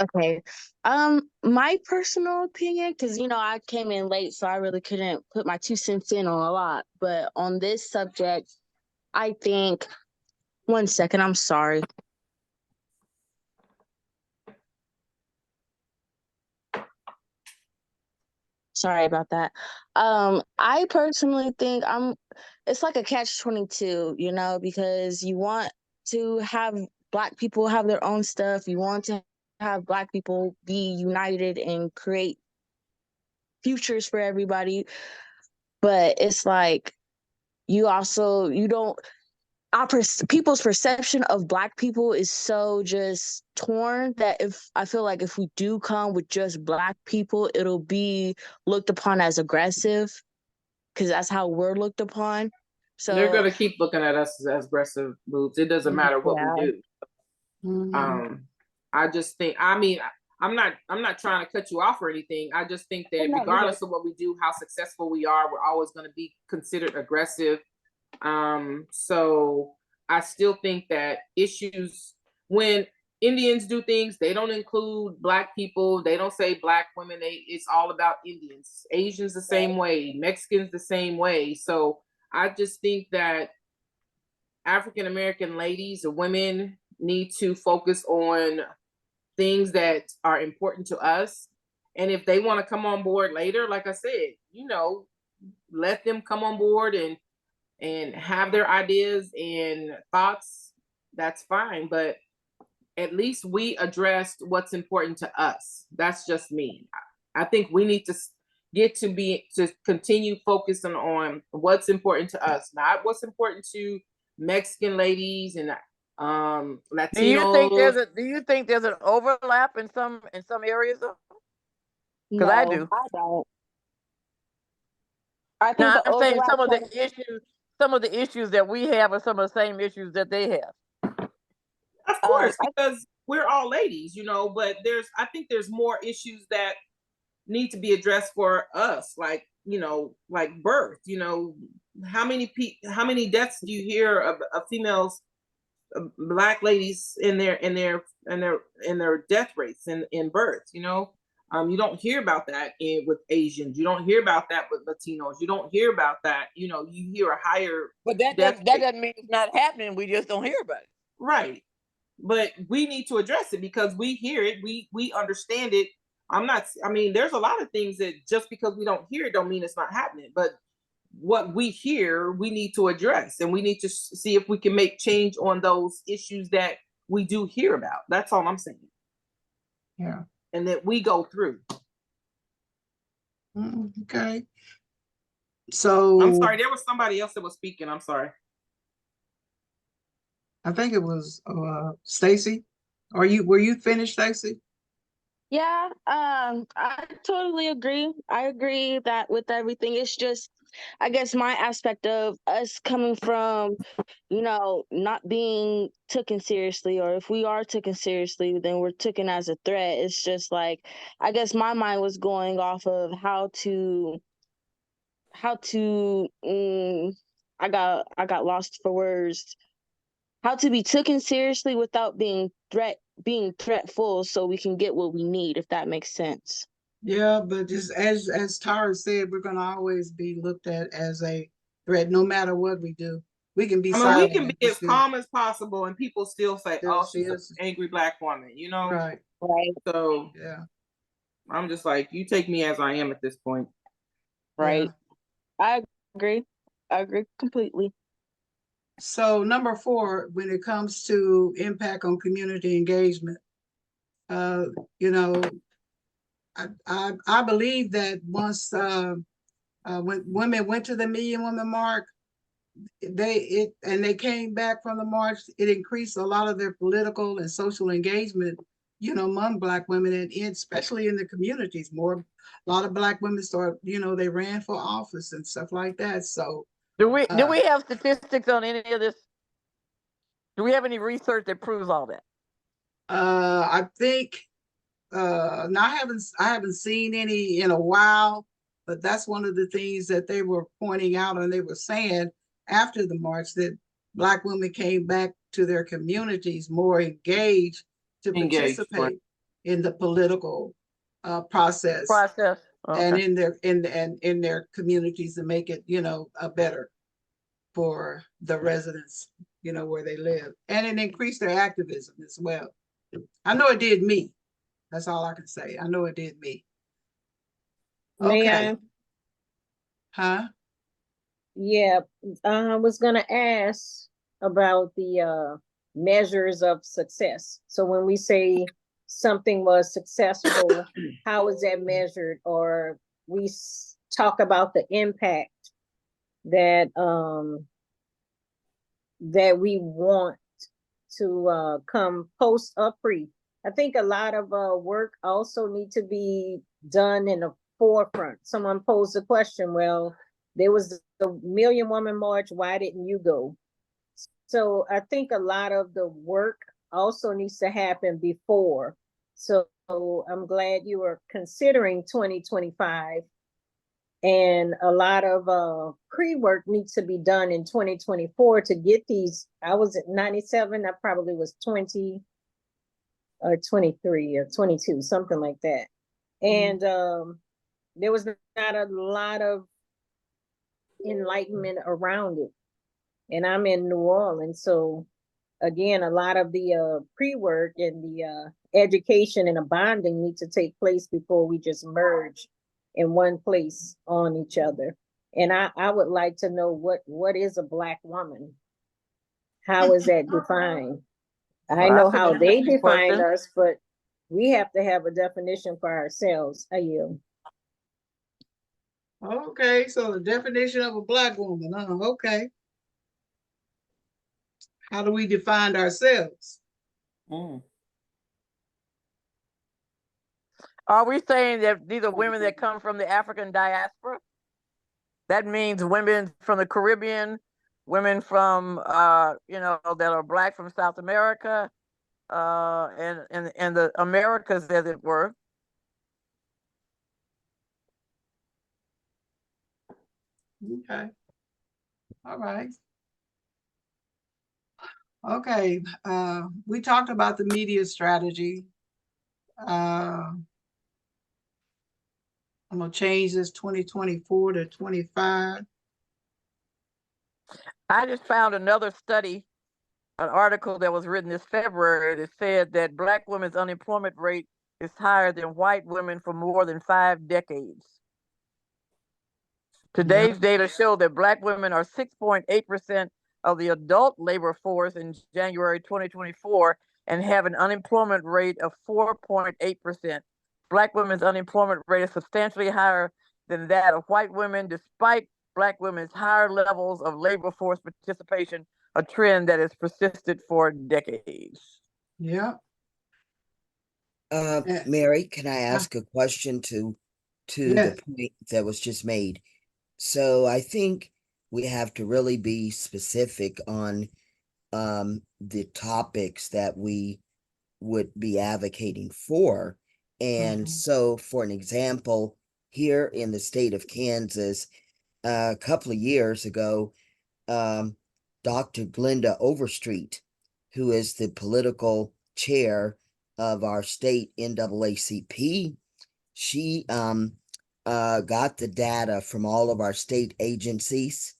Okay. My personal opinion, because I came in late, so I really couldn't put my 2 cents in on a lot. But on this subject, I think, one second, I'm sorry. Sorry about that. I personally think it's like a catch-22, you know, because you want to have Black people have their own stuff. You want to have Black people be united and create futures for everybody. But it's like you don't people's perception of Black people is so just torn that I feel like if we do come with just Black people, it'll be looked upon as aggressive because that's how we're looked upon. They're So gonna keep looking at us as aggressive boobs. It doesn't matter what yeah. we do. Mhm. I just think, I mean, I'm not trying to cut you off or anything. I just think that No, you're good. regardless of what we do, how successful we are, we're always going to be considered aggressive. So I still think that issues, when Indians do things, they don't include Black people. They don't say Black women. It's all about Indians. Asians the same way. Mexicans the same way. So I just think that African American ladies or women need to focus on things that are important to us. And if they want to come on board later, like I said, you know, let them come on board and have their ideas and thoughts. That's fine. But at least we addressed what's important to us. That's just me. I think we need to to continue focusing on what's important to us, not what's important to Mexican ladies and Do you think Latinos. do you think there's an overlap in some areas though? Because I do. I don't. I think Now the I'm saying overlap some of the issues that we have are some of the same issues that they have. Of course, because we're all ladies, you know, but I think there's more issues that need to be addressed for us, like, you know, like birth, you know, how many deaths do you hear of females, Black ladies in their death rates in birth, you know? You don't hear about that with Asians. You don't hear about that with Latinos. You don't hear about that. You know, you hear a higher But that death rate. doesn't mean it's not happening. We just don't hear about it. Right. But we need to address it because we hear it, we understand it. I mean, there's a lot of things that just because we don't hear it don't mean it's not happening. But what we hear, we need to address, and we need to see if we can make change on those issues that we do hear about. That's all I'm saying. Yeah. And that we go through. Okay. So I'm sorry, there was somebody else that was speaking. I'm sorry. I think it was Stacy. Were you finished, Stacy? Yeah, I totally agree. I agree that with everything. It's just, I guess my aspect of us coming from, you know, not being taken seriously, or if we are taken seriously, then we're taken as a threat. It's just like, I guess my mind was going off of how to, I got lost for words. How to be taken seriously without being threatful, so we can get what we need, if that makes sense. Yeah, but just as Tara said, we're gonna always be looked at as a threat, no matter what we do. We can be I mean, we silent can and be as still calm as possible, and people still say, "Oh, she's an is angry Black woman," you know. right. Right. So Yeah. I'm just like, you take me as I am at this point. Right. Yeah. I agree. I agree completely. So number 4, when it comes to impact on community engagement, you know, I believe that once when women went to the Million Women March, they came back from the march, it increased a lot of their political and social engagement, you know, among Black women, and especially in the communities. A lot of Black women started, you know, they ran for office and stuff like that. So Do we have statistics on any of this? Do we have any research that proves all that? I think now I haven't seen any in a while, but that's one of the things that they were pointing out, and they were saying after the march that Black women came back to their communities more engaged to participate in the political process Okay. and in their communities to make it, you know, better for the residents, you know, where they live, and it increased their activism as well. I know it did me. That's all I can say. I know it did me. May Okay. I? Huh? Yeah, I was gonna ask about the measures of success. So when we say something was successful, how is that measured? Or we talk about the impact that that we want to come post or pre. I think a lot of work also need to be done in the forefront. Someone posed the question, well, there was the Million Woman March, why didn't you go? So I think a lot of the work also needs to happen before. So I'm glad you are considering 2025. And a lot of pre-work needs to be done in 2024 to get these. I was at 97, I probably was 20 or 23 or 22, something like that. And there was not a lot of enlightenment around it. And I'm in New Orleans, so again, a lot of the pre-work and the education and the bonding need to take place before we just merge in one place on each other. And I would like to know what is a Black woman? How is that defined? I Well, know that's an how they interesting define question. us, but we have to have a definition for ourselves. Are you? Okay, so the definition of a Black woman, okay. How do we define ourselves? Are we saying that these are women that come from the African diaspora? That means women from the Caribbean, women from that are Black from South America, and the Americas, as it were. Okay. All right. Okay, we talked about the media strategy. I'm gonna change this 2024 to 25. I just found another study, an article that was written this February that said that Black women's unemployment rate is higher than white women for more than 5 decades. Today's data show that Black women are 6.8% of the adult labor force in January 2024 and have an unemployment rate of 4.8%. Black women's unemployment rate is substantially higher than that of white women, despite Black women's higher levels of labor force participation, a trend that has persisted for decades. Yeah. Mary, can I ask a question to Yes. the point that was just made? So I think we have to really be specific on the topics that we would be advocating for. And so, for an example, here in the state of Kansas, a couple of years ago, Dr. Glenda Overstreet, who is the political chair of our state NAACP, she got the data from all of our state agencies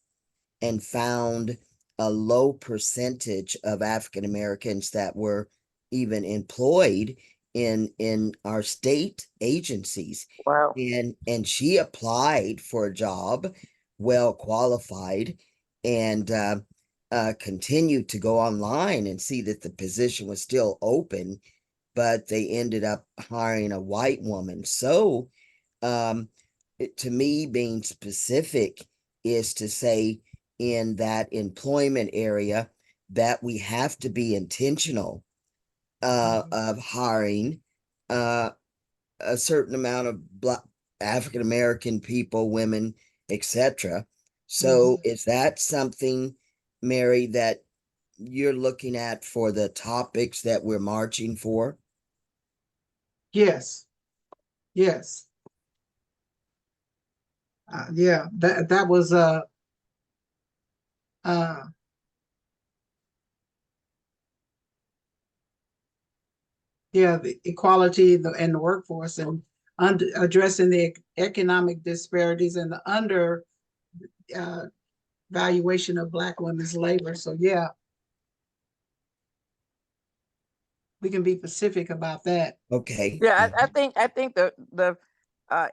and found a low percentage of African Americans that were even employed in our state agencies. Wow. And she applied for a job, well qualified, and continued to go online and see that the position was still open, but they ended up hiring a white woman. So to me, being specific is to say in that employment area that we have to be intentional of hiring a certain amount of Black African American people, women, etc. So is that something, Mary, that you're looking at for the topics that we're marching for? Yes. Yes. Yeah, that was yeah, the equality and the workforce and addressing the economic disparities and the under valuation of Black women's labor. So yeah, we can be specific about that. Okay. Yeah, I think the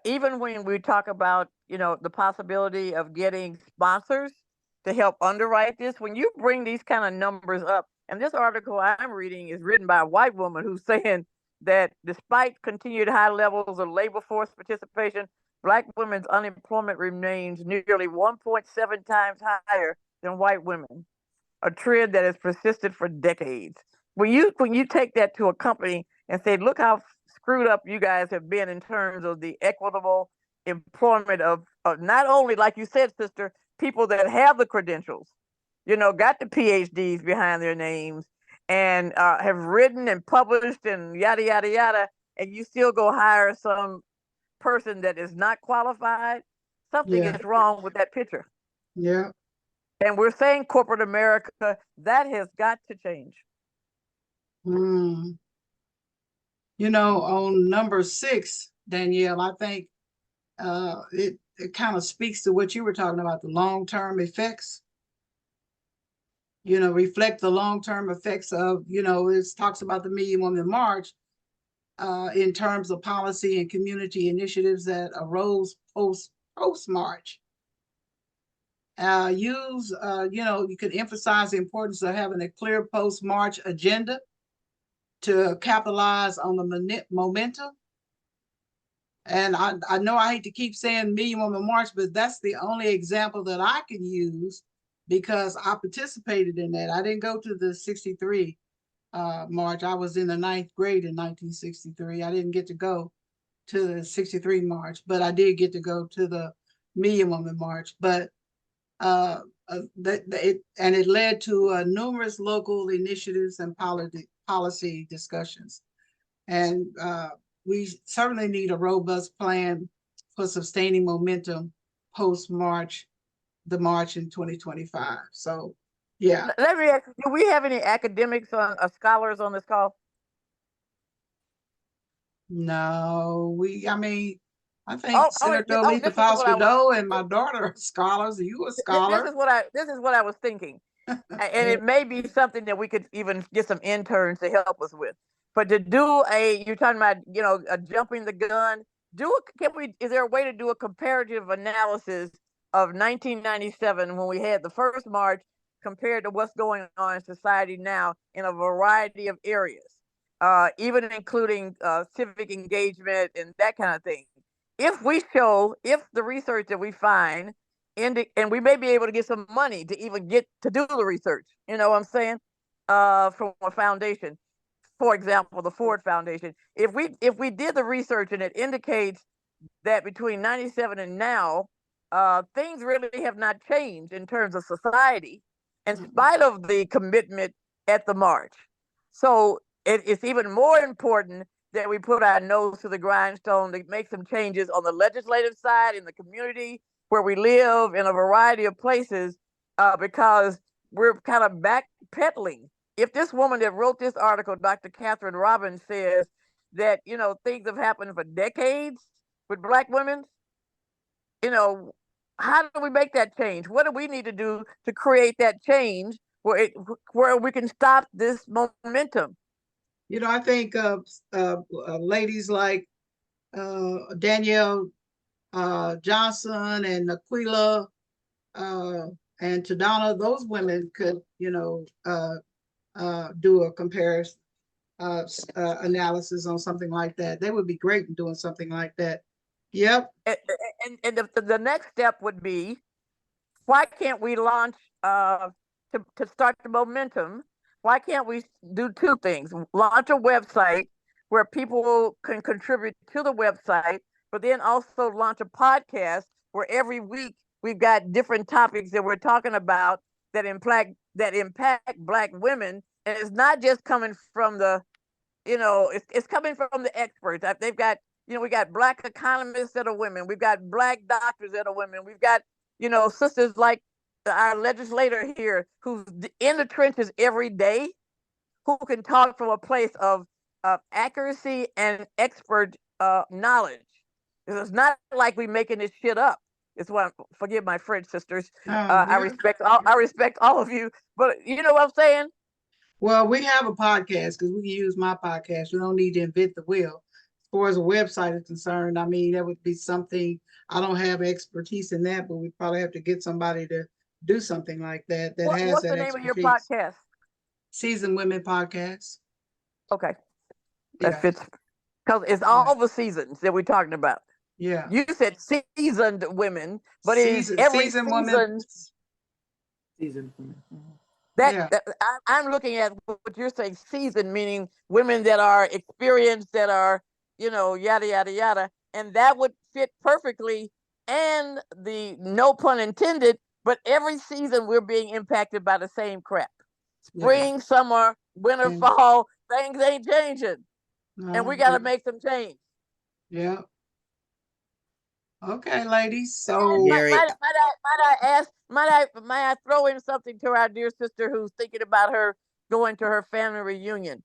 even when we talk about, the possibility of getting sponsors to help underwrite this, when you bring these kind of numbers up, and this article I'm reading is written by a white woman who's saying that despite continued high levels of labor force participation, Black women's unemployment remains nearly 1.7 times higher than white women, a trend that has persisted for decades. When you take that to a company and say, look how screwed up you guys have been in terms of the equitable employment of not only, like you said, sister, people that have the credentials, got the PhDs behind their names and have written and published and yada yada yada, and you still go hire some person that is not qualified. Something Yeah, is wrong with that picture. yeah. And we're saying corporate America, that has got to change. Mm. On number 6, Danielle, I think it kind of speaks to what you were talking about, the long-term effects. Reflect the long-term effects of, it talks about the Million Woman March in terms of policy and community initiatives that arose post-March. You could emphasize the importance of having a clear post-March agenda to capitalize on the momentum. And I know I hate to keep saying Million Woman March, but that's the only example that I can use because I participated in that. I didn't go to the 63 March. I was in the 9th grade in 1963. I didn't get to go to the 63 March, but I did get to go to the Million Woman March. But it led to numerous local initiatives and policy discussions. And we certainly need a robust plan for sustaining momentum post-March, the March in 2025. So, yeah. Let me ask, do we have any academics on scholars on this call? No, I think Oh, Senator this Lisa is what I was. Pascal and my daughter are scholars. You a This scholar? is what I was thinking, and it may be something that we could even get some interns to help us with. But to do you're talking about, jumping the gun. Is there a way to do a comparative analysis of 1997 when we had the first march compared to what's going on in society now in a variety of areas, even including civic engagement and that kind of thing? If the research that we find, and we may be able to get some money to even get to do the research, you know what I'm saying, from a foundation, for example, the Ford Foundation. If we did the research and it indicates that between 97 and now, things really have not changed in terms of society, in spite of the commitment at the march. So it's even more important that we put our nose to the grindstone to make some changes on the legislative side, in the community where we live, in a variety of places, because we're kind of backpedaling. If this woman that wrote this article, Dr. Catherine Robbins, says that, things have happened for decades with Black women, how do we make that change? What do we need to do to create that change where we can stop this momentum? I think ladies like Danielle Johnson and Aquila and Tadana, those women could, do a comparison analysis on something like that. They would be great in doing something like that. Yep. And the next step would be, why can't we launch to start the momentum? Why can't we do two things? Launch a website where people can contribute to the website, but then also launch a podcast where every week we've got different topics that we're talking about that impact Black women, and it's not just coming from it's coming from the experts. They've got, we got Black economists that are women. We've got Black doctors that are women. We've got, sisters like our legislator here who's in the trenches every day, who can talk from a place of accuracy and expert knowledge. It's not like we're making this shit up. It's what, forgive my French, sisters. I respect all of you, but you know what I'm saying? Well, we have a podcast because we can use my podcast. We don't need to invent the wheel. far as a website is concerned, I mean, that would be something, I don't have expertise in that, but we probably have to get somebody to do something like that, that has What's that the name of your expertise. podcast? Seasoned Women Podcast. Okay, that Yeah, fits, because it's yeah, all the seasons that we're talking about. yeah. You said seasoned women, but it is every Seasoned women. season. Yeah, I'm looking at what you're saying, seasoned, meaning women that are experienced, that are, yada, yada, yada. And that would fit perfectly. And the no pun intended, but every season we're being impacted by the same crap. yeah. Spring, summer, winter, Yeah. fall, things ain't changing. And we No, got to make some change. yeah. Okay, ladies, And so, Mary, might I throw in something to our dear sister who's thinking about her going to her family reunion?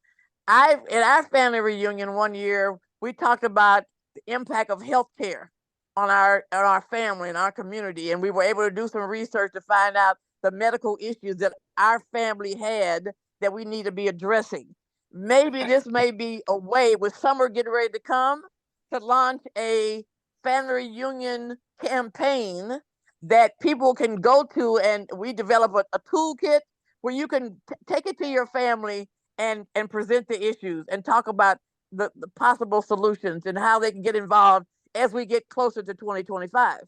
In our family reunion one year, we talked about the impact of healthcare on our family and our community, and we were able to do some research to find out the medical issues that our family had that we need to be addressing. Maybe this may be a way, with summer getting ready to come, to launch a family reunion campaign that people can go to, and we develop a toolkit where you can take it to your family and present the issues and talk about the possible solutions and how they can get involved as we get closer to 2025.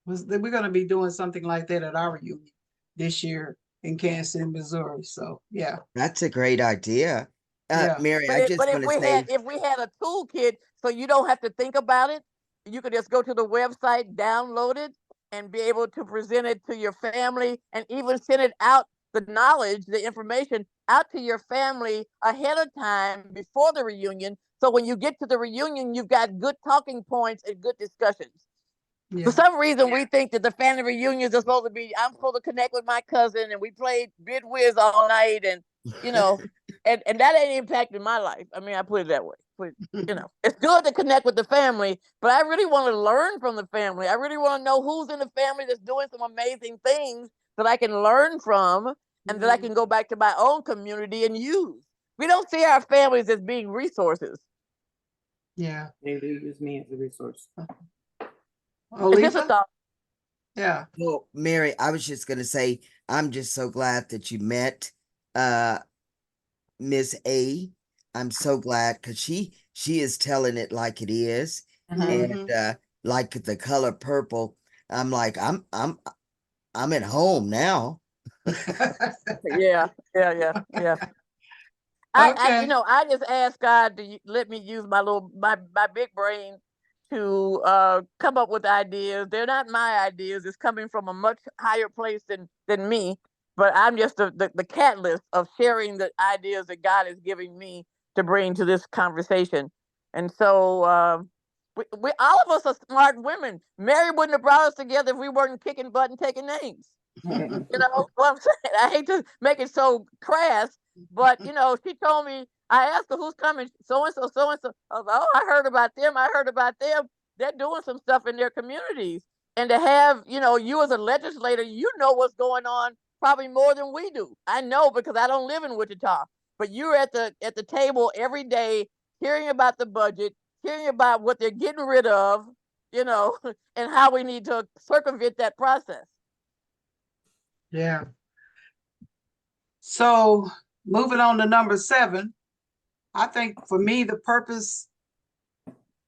we're gonna be doing something like that at our reunion this year in Kansas City, Missouri, so, yeah, that's a great idea. yeah. Mary, But I just want to say, if we had a toolkit, so you don't have to think about it, you could just go to the website, download it, and be able to present it to your family, and even send it out, the knowledge, the information out to your family ahead of time before the reunion. So when you get to the reunion, you've got good talking points and good discussions. For Yeah. some reason, we think that the family reunions are supposed to be, I'm supposed to connect with my cousin and we played Bid Whiz all night, and, and that ain't impacting my life. I mean, I put it that way. It's good to connect with the family, but I really want to learn from the family. I really want to know who's in the family that's doing some amazing things that I can learn from and that I can go back to my own community and use. We don't see our families as being resources. Yeah. They do use me as a resource. It's just a Olitha? thought. Yeah, well, Mary, I was just going to say, I'm just so glad that you met Miss A. I'm so glad because she is telling it like it is. Mhm. And like the color purple, I'm like, I'm at home now. Yeah. Okay. I just asked God to let me use my big brain to come up with ideas. They're not my ideas. It's coming from a much higher place than me. But I'm just the catalyst of sharing the ideas that God is giving me to bring to this conversation. And so we all of us are smart women. Mary wouldn't have brought us together if we weren't kicking butt and taking names. You know what I'm saying? I hate to make it so crass, but she told me, I asked her who's coming, so and so, so and so. I was like, oh, I heard about them. I heard about them. They're doing some stuff in their communities. And to have, you as a legislator, you know what's going on probably more than we do. I know because I don't live in Wichita. But you're at the table every day hearing about the budget, hearing about what they're getting rid of, and how we need to circumvent that process. Yeah. So moving on to number 7, I think for me, the purpose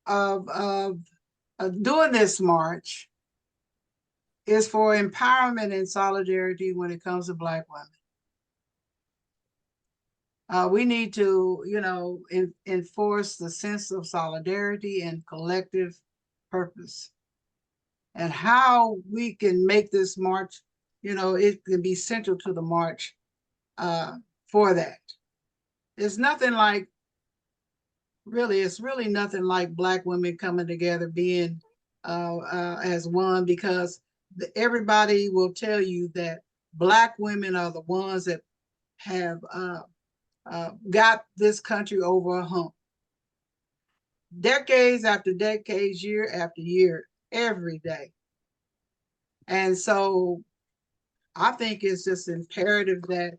of doing this march is for empowerment and solidarity when it comes to Black women. We need to, enforce the sense of solidarity and collective purpose. And how we can make this march, it can be central to the march for that. It's really nothing like Black women coming together, being as one, because everybody will tell you that Black women are the ones that have got this country over a hump. Decades after decades, year after year, every day. And so I think it's just imperative that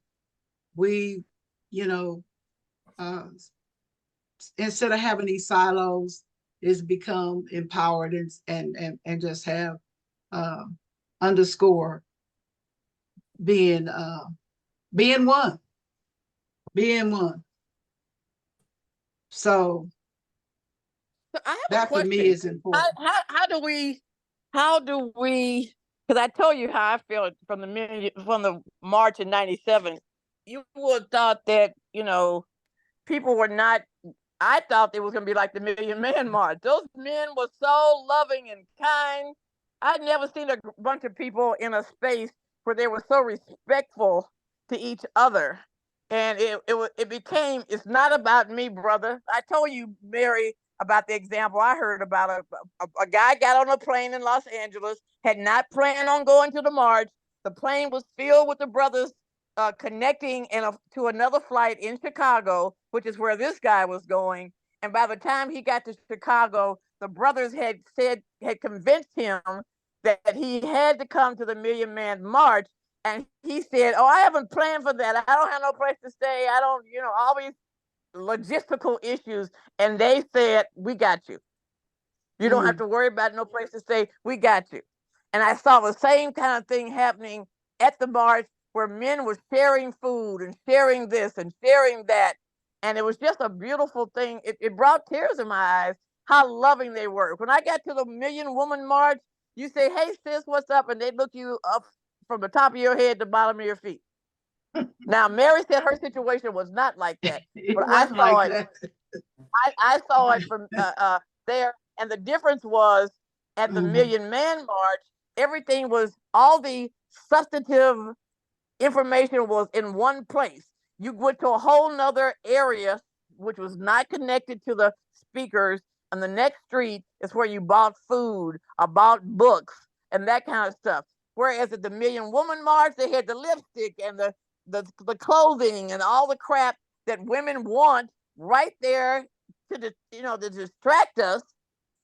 we, instead of having these silos, is become empowered and just have uh, underscore being being one, being one. So So I have a that for me question. is important. How do we, because I told you how I felt from from the March in 97. You would have thought that, people were not, I thought it was going to be like the Million Man March. Those men were so loving and kind. I'd never seen a bunch of people in a space where they were so respectful to each other. And it became, it's not about me, brother. I told you, Mary, about the example I heard about a guy got on a plane in Los Angeles, had not planned on going to the march. The plane was filled with the brothers connecting to another flight in Chicago, which is where this guy was going. And by the time he got to Chicago, the brothers had convinced him that he had to come to the Million Man March. And he said, "Oh, I haven't planned for that. I don't have no place to stay. I don't, all these logistical issues." And they said, "We got you. You don't have to worry about no place to stay. We got you." And I saw the same kind of thing happening at the march, where men were sharing food and sharing this and sharing that. And it was just a beautiful thing. It brought tears in my eyes how loving they were. When I got to the Million Woman March, you say, "Hey, sis, what's up?" And they look you up from the top of your head to the bottom of your feet. Now, Mary said her situation was not like that, It but I wasn't saw like it. that. I saw it from there, and the difference was at the Mhm. Million Man March, everything was, all the substantive information was in one place. You went to a whole nother area which was not connected to the speakers, and the next street is where you bought food or bought books and that kind of stuff. Whereas at the Million Woman March, they had the lipstick and the clothing and all the crap that women want right there to distract us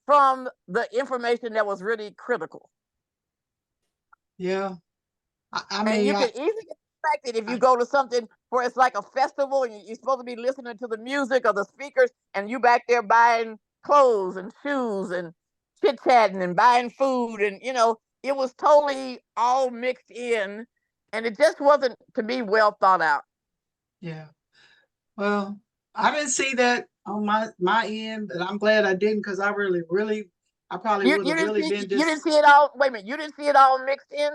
from the information that was really critical. Yeah. I And mean, you can easily get distracted if you go to something where it's like a festival and you're supposed to be listening to the music or the speakers, and you back there buying clothes and shoes and chit chatting and buying food, and it was totally all mixed in, and it just wasn't, to me, well thought out. yeah. Well, I didn't see that on my end, but I'm glad I didn't, because I really, I probably You would you have didn't really see been you just. didn't see it all. Wait a minute, you didn't see it all mixed in.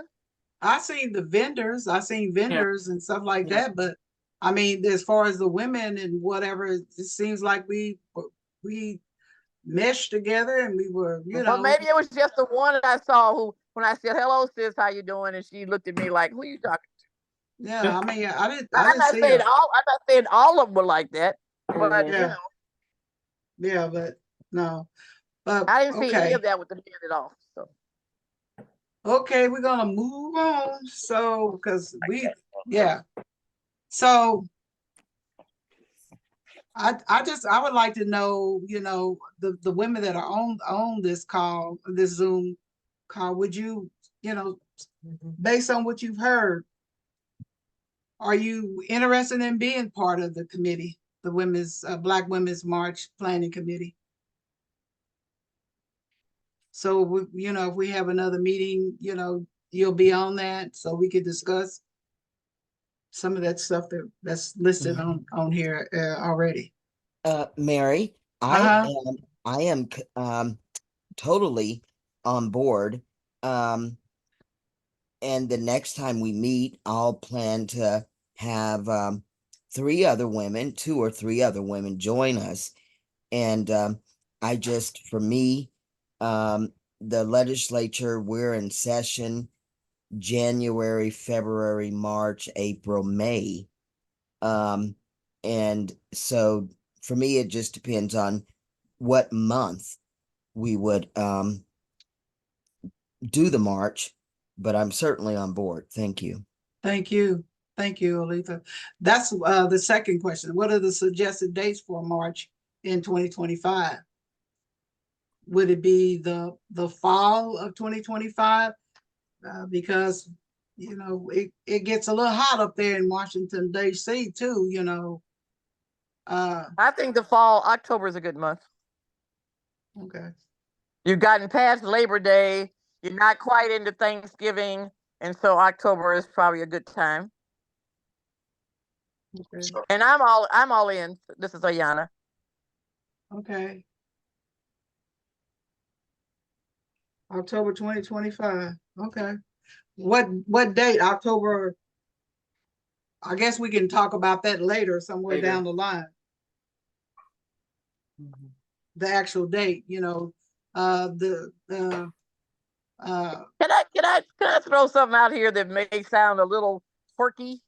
I seen the vendors, I seen Yeah. vendors and stuff like Yeah. that, but I mean, as far as the women and whatever, it seems like we meshed together and we were, Well, maybe it was just the one that I saw who, when I said, "Hello, sis, how you doing?" and she looked at me like, "Who you talking?" yeah. I mean, I I'm didn't not see saying her. all of them were like that, but Yeah, yeah, but no, but I didn't see any okay, of that with the men at all. So okay, we're gonna move on. So, because yeah, so I would like to know, the women that are on this call, this Zoom call, would you, based on what you've heard, are you interested in being part of the committee, the Black Women's March Planning Committee? So, if we have another meeting, you'll be on that, so we could discuss some of that stuff that's listed on here already. Mary, Uh-huh. I am totally on board. And the next time we meet, I'll plan to have 2 or 3 other women join us. And for me, the legislature, we're in session January, February, March, April, May. And so for me, it just depends on what month we would do the march, but I'm certainly on board. Thank you. Thank you. Thank you, Aletha. That's the second question. What are the suggested dates for March in 2025? Would it be the fall of 2025? Because it gets a little hot up there in Washington, D.C. too, I think the fall, October is a good month. Okay, You've gotten past Labor Day. You're not quite into Thanksgiving, and so October is probably a good time. okay, And I'm all in. This is Ayana. okay. October 2025. Okay. What date? October? I guess we can talk about that later, somewhere Later. down the line. The actual date, the Can I throw something out here that may sound a little quirky?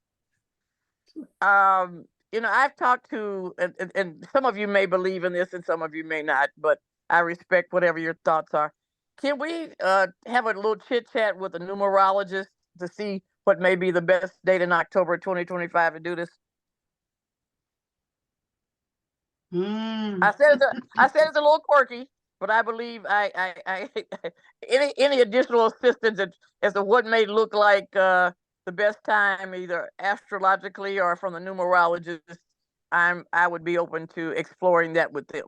I've talked to, and some of you may believe in this and some of you may not, but I respect whatever your thoughts are. Can we have a little chit chat with a numerologist to see what may be the best date in October 2025 to do this? I said it's a little quirky, but I believe I any additional assistance as to what may look like the best time, either astrologically or from the numerologist, I would be open to exploring that with them.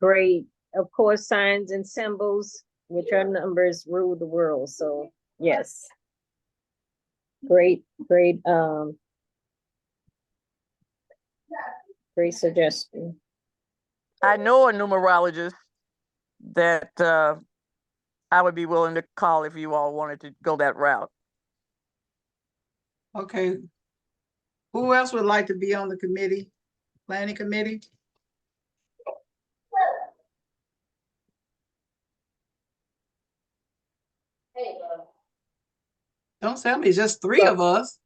Great. Of course, signs and symbols, which are numbers, rule the world. So yes. Great, great suggestion. I know a numerologist that I would be willing to call if you all wanted to go that route. Okay. Who else would like to be on the committee? Planning committee? Don't tell me, it's just three of us.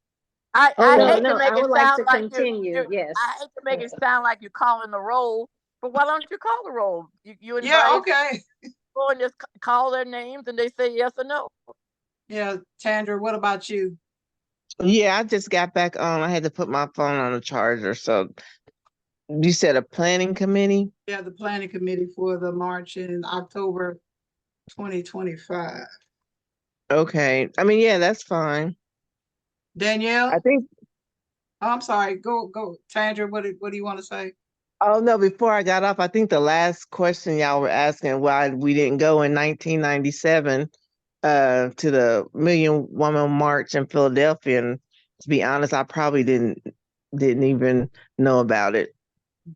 I No, hate to make I it would like sound to like continue. Yes. I hate to make it sound like you're calling the roll, but why don't you call the roll? You invite Yeah, okay. people and just call their names and they say yes or no. Yeah, Tandra, what about you? Yeah, I just got back on. I had to put my phone on the charger. So you said a planning committee? Yeah, the planning committee for the March and October 2025. Okay. I mean, yeah, that's fine. Danielle? I think, Oh, I'm sorry. Go. Tandra, what do you want to say? oh no, before I got off, I think the last question y'all were asking why we didn't go in 1997 to the Million Woman March in Philadelphia. And to be honest, I probably didn't even know about it.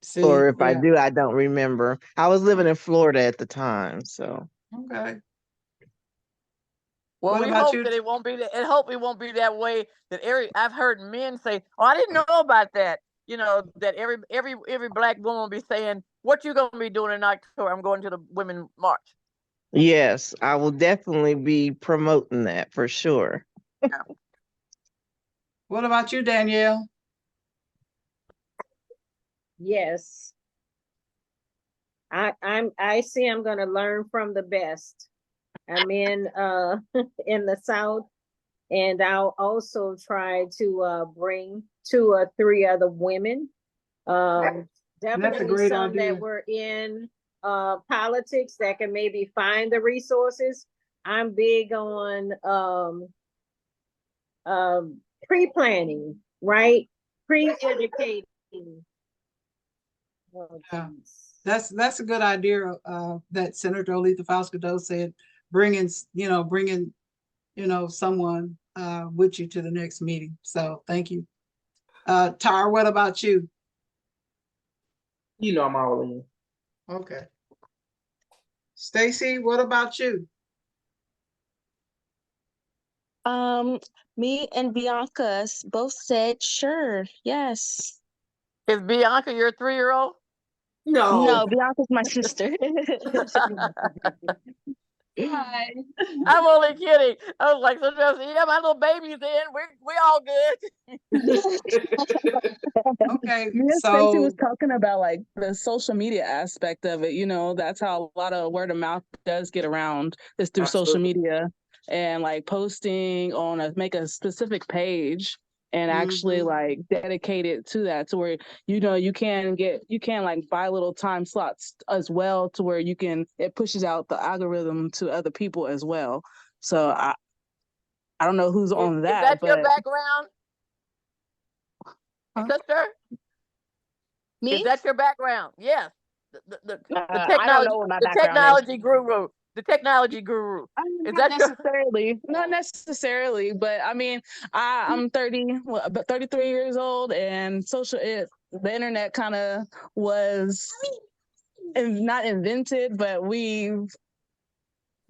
See, Or if I yeah. do, I don't remember. I was living in Florida at the time, so. Okay. Well, What we about hope you? that it won't be that. And hope it won't be that way. That I've heard men say, "Oh, I didn't know about that." That every black woman will be saying, "What you gonna be doing in October?" I'm going to the Women March. Yes, I will definitely be promoting that for sure. Yeah. What about you, Danielle? Yes. I see I'm gonna learn from the best. I'm in in the South, and I'll also try to bring 2 or 3 other women. Definitely great some idea. that were in politics that can maybe find the resources. I'm big on pre-planning, right? Pre-educating. Oh, Yeah. geez. That's a good idea. That Senator Olitha Fausto said, bringing someone with you to the next meeting. So thank you. Tara, what about you? You know I'm all in. Okay. Stacy, what about you? Me and Bianca both said sure, yes. Is Bianca your 3-year-old? No. No, Bianca's my sister. Hi. I'm only kidding. I was like, sometimes, yeah, my little baby's in. We all good. Okay, Me and Stacey was so talking about like the social media aspect of it. That's how a lot of word of mouth does get around, is through social Absolutely. media and like posting on make a specific page and actually like dedicate it to that, to where you can like buy little time slots as well, to where it pushes out the algorithm to other people as well. So I don't know who's on Is that, that your but background? Sister, Me? is that your background? Yes. The I don't technology, know what my the background is. technology guru, the technology guru. Is Not that your? necessarily, not necessarily, but I mean, I'm 30, about 33 years old, and the internet kind of was not invented, but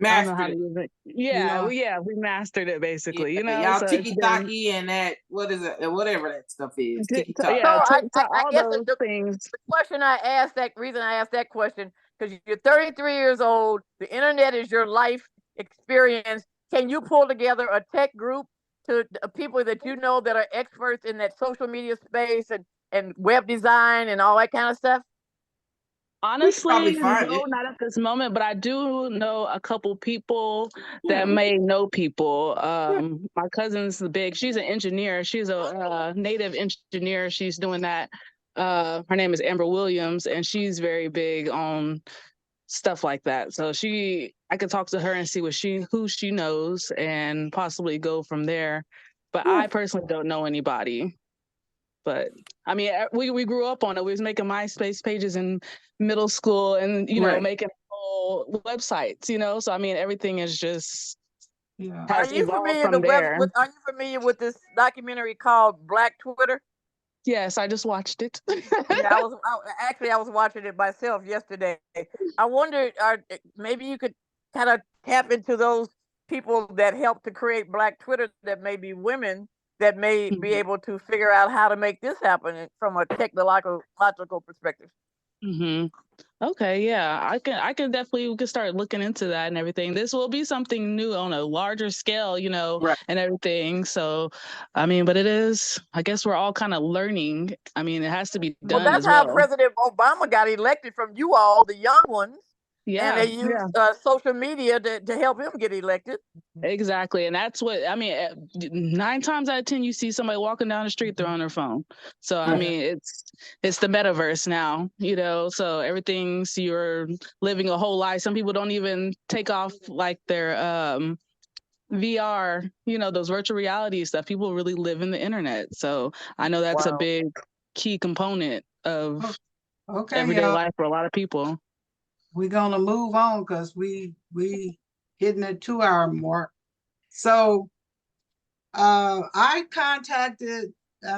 I don't know how Mastered to it. use it. You know, We mastered it basically, Yeah, y'all so it's tiki been taki and that, what is it, whatever that stuff is, tiki talk. So yeah, I TikTok, all guess those things. the question I asked, that reason I asked that question, because you're 33 years old, the internet is your life experience. Can you pull together a tech group to people that you know that are experts in that social media space and web design and all that kind of stuff? Honestly, probably find no, it. not at this moment, but I do know a couple people Yeah, that may know people. My cousin's big. She's an engineer. She's a native engineer. She's doing that. Her name is Amber Williams, and she's very big on stuff like that. So I could talk to her and see who she knows, and possibly go from there. But I personally don't know anybody. But I mean, we grew up on it. We was making MySpace pages in middle school, and Right. making whole websites. So I mean, everything is just yeah. Are has you evolved familiar from there. Are you familiar with this documentary called Black Twitter? Yes, I just watched it. Yeah, I was watching it myself yesterday. I wondered, maybe you could kind of tap into those people that helped to create Black Twitter, that may be women, that may be able to figure out how to make this happen from a technological perspective. Mm-hmm. Okay, yeah, I can definitely, we can start looking into that and everything. This will be something new on a larger scale, Right. and everything. So, I mean, but it is, I guess we're all kind of learning. I mean, it has to be Well, done that's as how well. President Obama got elected, from you all, the young ones. And Yeah, they used social media to help him get elected. exactly. And that's what, I mean, 9 times out of 10, you see somebody walking down the street, they're on their phone. So, I Right. mean, it's the metaverse now, so everything's, you're living a whole life. Some people don't even take off like their VR, those virtual reality stuff. People really live in the internet. So I know that's a Wow. big key component of Okay, everyday y'all. life for a lot of people. We're gonna move on because we hitting the 2-hour mark. So I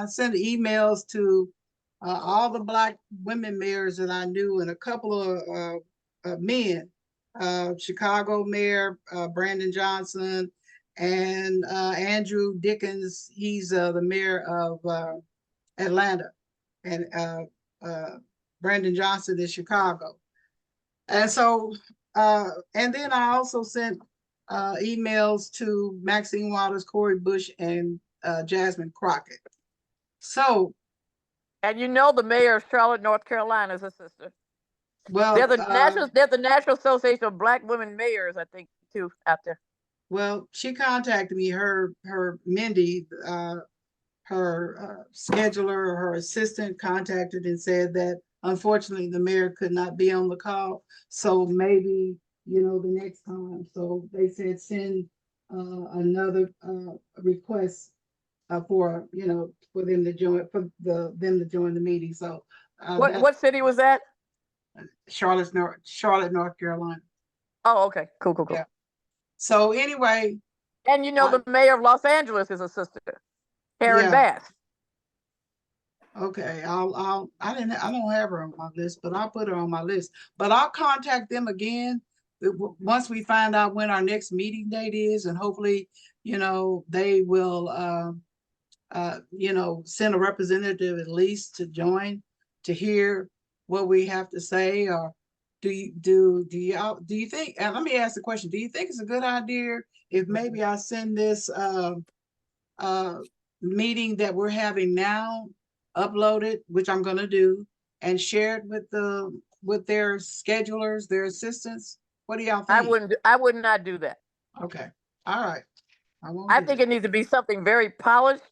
sent emails to all the Black women mayors that I knew, and a couple of men, Chicago Mayor Brandon Johnson, and Andrew Dickens. He's the mayor of Atlanta, and Brandon Johnson is Chicago. And so, and then I also sent emails to Maxine Waters, Cori Bush, and Jasmine Crockett. So, And the mayor of Charlotte, North Carolina, is a sister. well, There's the National Association of Black Women Mayors, I think, too, out there. well, she contacted me. Her Mindy, her scheduler, her assistant, contacted and said that unfortunately the mayor could not be on the call. So maybe, the next time. So they said send another request for them to join, the meeting. So What city was that? Charlotte, North Carolina. Oh, okay. Cool. Yeah. So anyway. And the mayor of Los Angeles is a sister, Karen Yeah. Bass. Okay, I don't have her on my list, but I'll put her on my list. But I'll contact them again once we find out when our next meeting date is, and hopefully, they will send a representative at least to join to hear what we have to say. Or do you think, and let me ask the question, do you think it's a good idea if maybe I send this meeting that we're having now, upload it, which I'm going to do, and share it with their schedulers, their assistants? What do y'all think? I would not do that. Okay. All right. I think it needs to be something very polished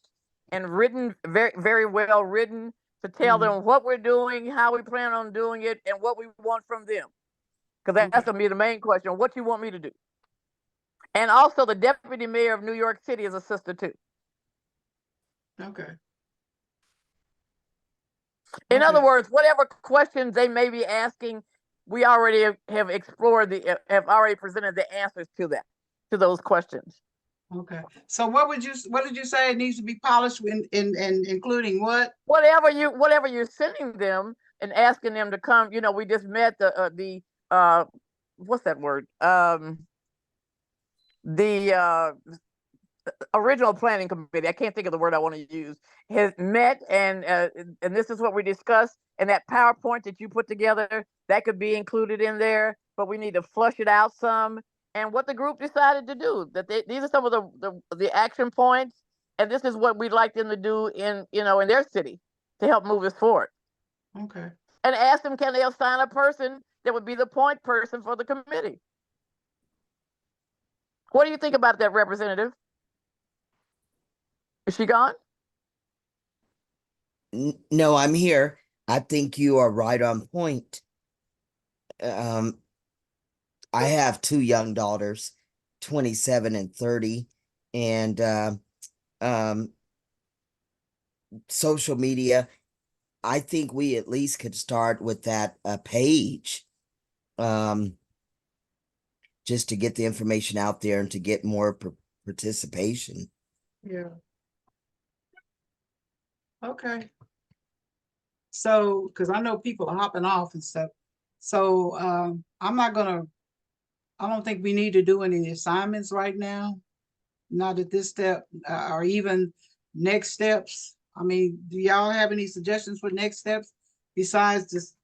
and written, very, very well written, to tell them what we're doing, how we plan on doing it, and what we want from them. Because that's going to be the main question. What you want me to do? And also, the deputy mayor of New York City is a sister too. Okay. In other Okay. words, whatever questions they may be asking, we already have explored have already presented the answers to those questions. Okay. So what did you say it needs to be polished in including what? Whatever you're sending them and asking them to come, we just met the what's that word? The original planning committee, I can't think of the word I want to use, has met, and this is what we discussed. And that PowerPoint that you put together, that could be included in there, but we need to flush it out some. And what the group decided to do, that these are some of the action points, and this is what we'd like them to do in their city to help move us forward. Okay. And ask them, can they assign a person that would be the point person for the committee? What do you think about that, Representative? Is she gone? No, I'm here. I think you are right on point. I have two young daughters, 27 and 30, and social media. I think we at least could start with that page, just to get the information out there and to get more participation. Yeah. Okay. So, because I know people are hopping off and stuff. So I don't think we need to do any assignments right now. Not at this step, or even next steps. I mean, do y'all have any suggestions for next steps besides just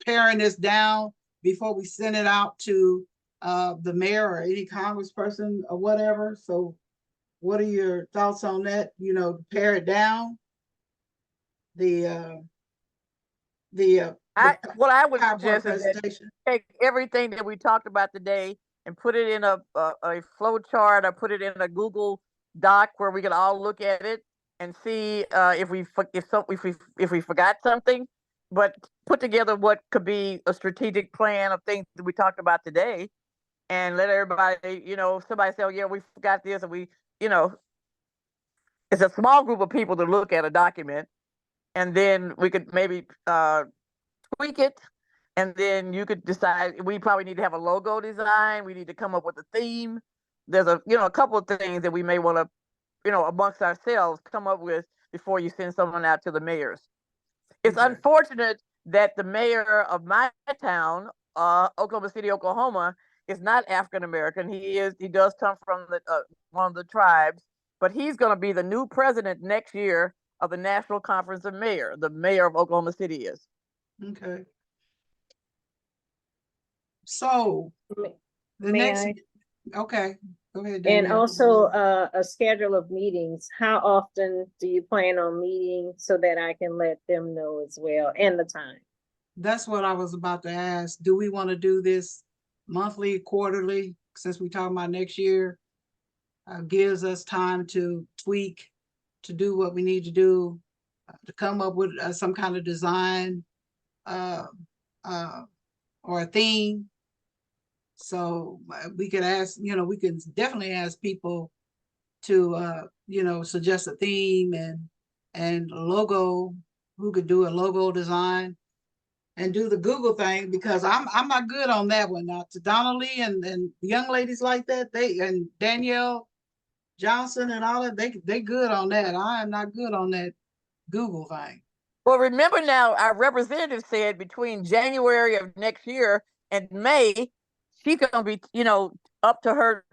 paring this down before we send it out to the mayor or any congressperson or whatever? So what are your thoughts on that? Pare it down? What I would PowerPoint suggest is that presentation. take everything that we talked about today and put it in a flow chart, or put it in a Google Doc where we can all look at it and see if we forgot something, but put together what could be a strategic plan of things that we talked about today, and let everybody, somebody say, oh yeah, we forgot this, and it's a small group of people to look at a document, and then we could maybe tweak it, and then you could decide. We probably need to have a logo design. We need to come up with a theme. There's a couple of things that we may want to, amongst ourselves, come up with before you send someone out to the mayors. It's Okay. unfortunate that the mayor of my town, Oklahoma City, Oklahoma, is not African American. He does come from one of the tribes, but he's going to be the new president next year of the National Conference of Mayors. The mayor of Oklahoma City is. Okay. So the May next, I? okay, go ahead, And Danielle. also a schedule of meetings. How often do you plan on meeting so that I can let them know as well, and the time? That's what I was about to ask. Do we want to do this monthly, quarterly, since we're talking about next year? Gives us time to tweak, to do what we need to do, to come up with some kind of design or a theme. So we could ask, we can definitely ask people to, suggest a theme and a logo, who could do a logo design and do the Google thing, because I'm not good on that one. Now to Donna Lee and young ladies like that, and Danielle Johnson and all that, they good on that. I am not good on that Google thing. Well, remember now, our representative said between January of next year and May, she's going to be, up to her,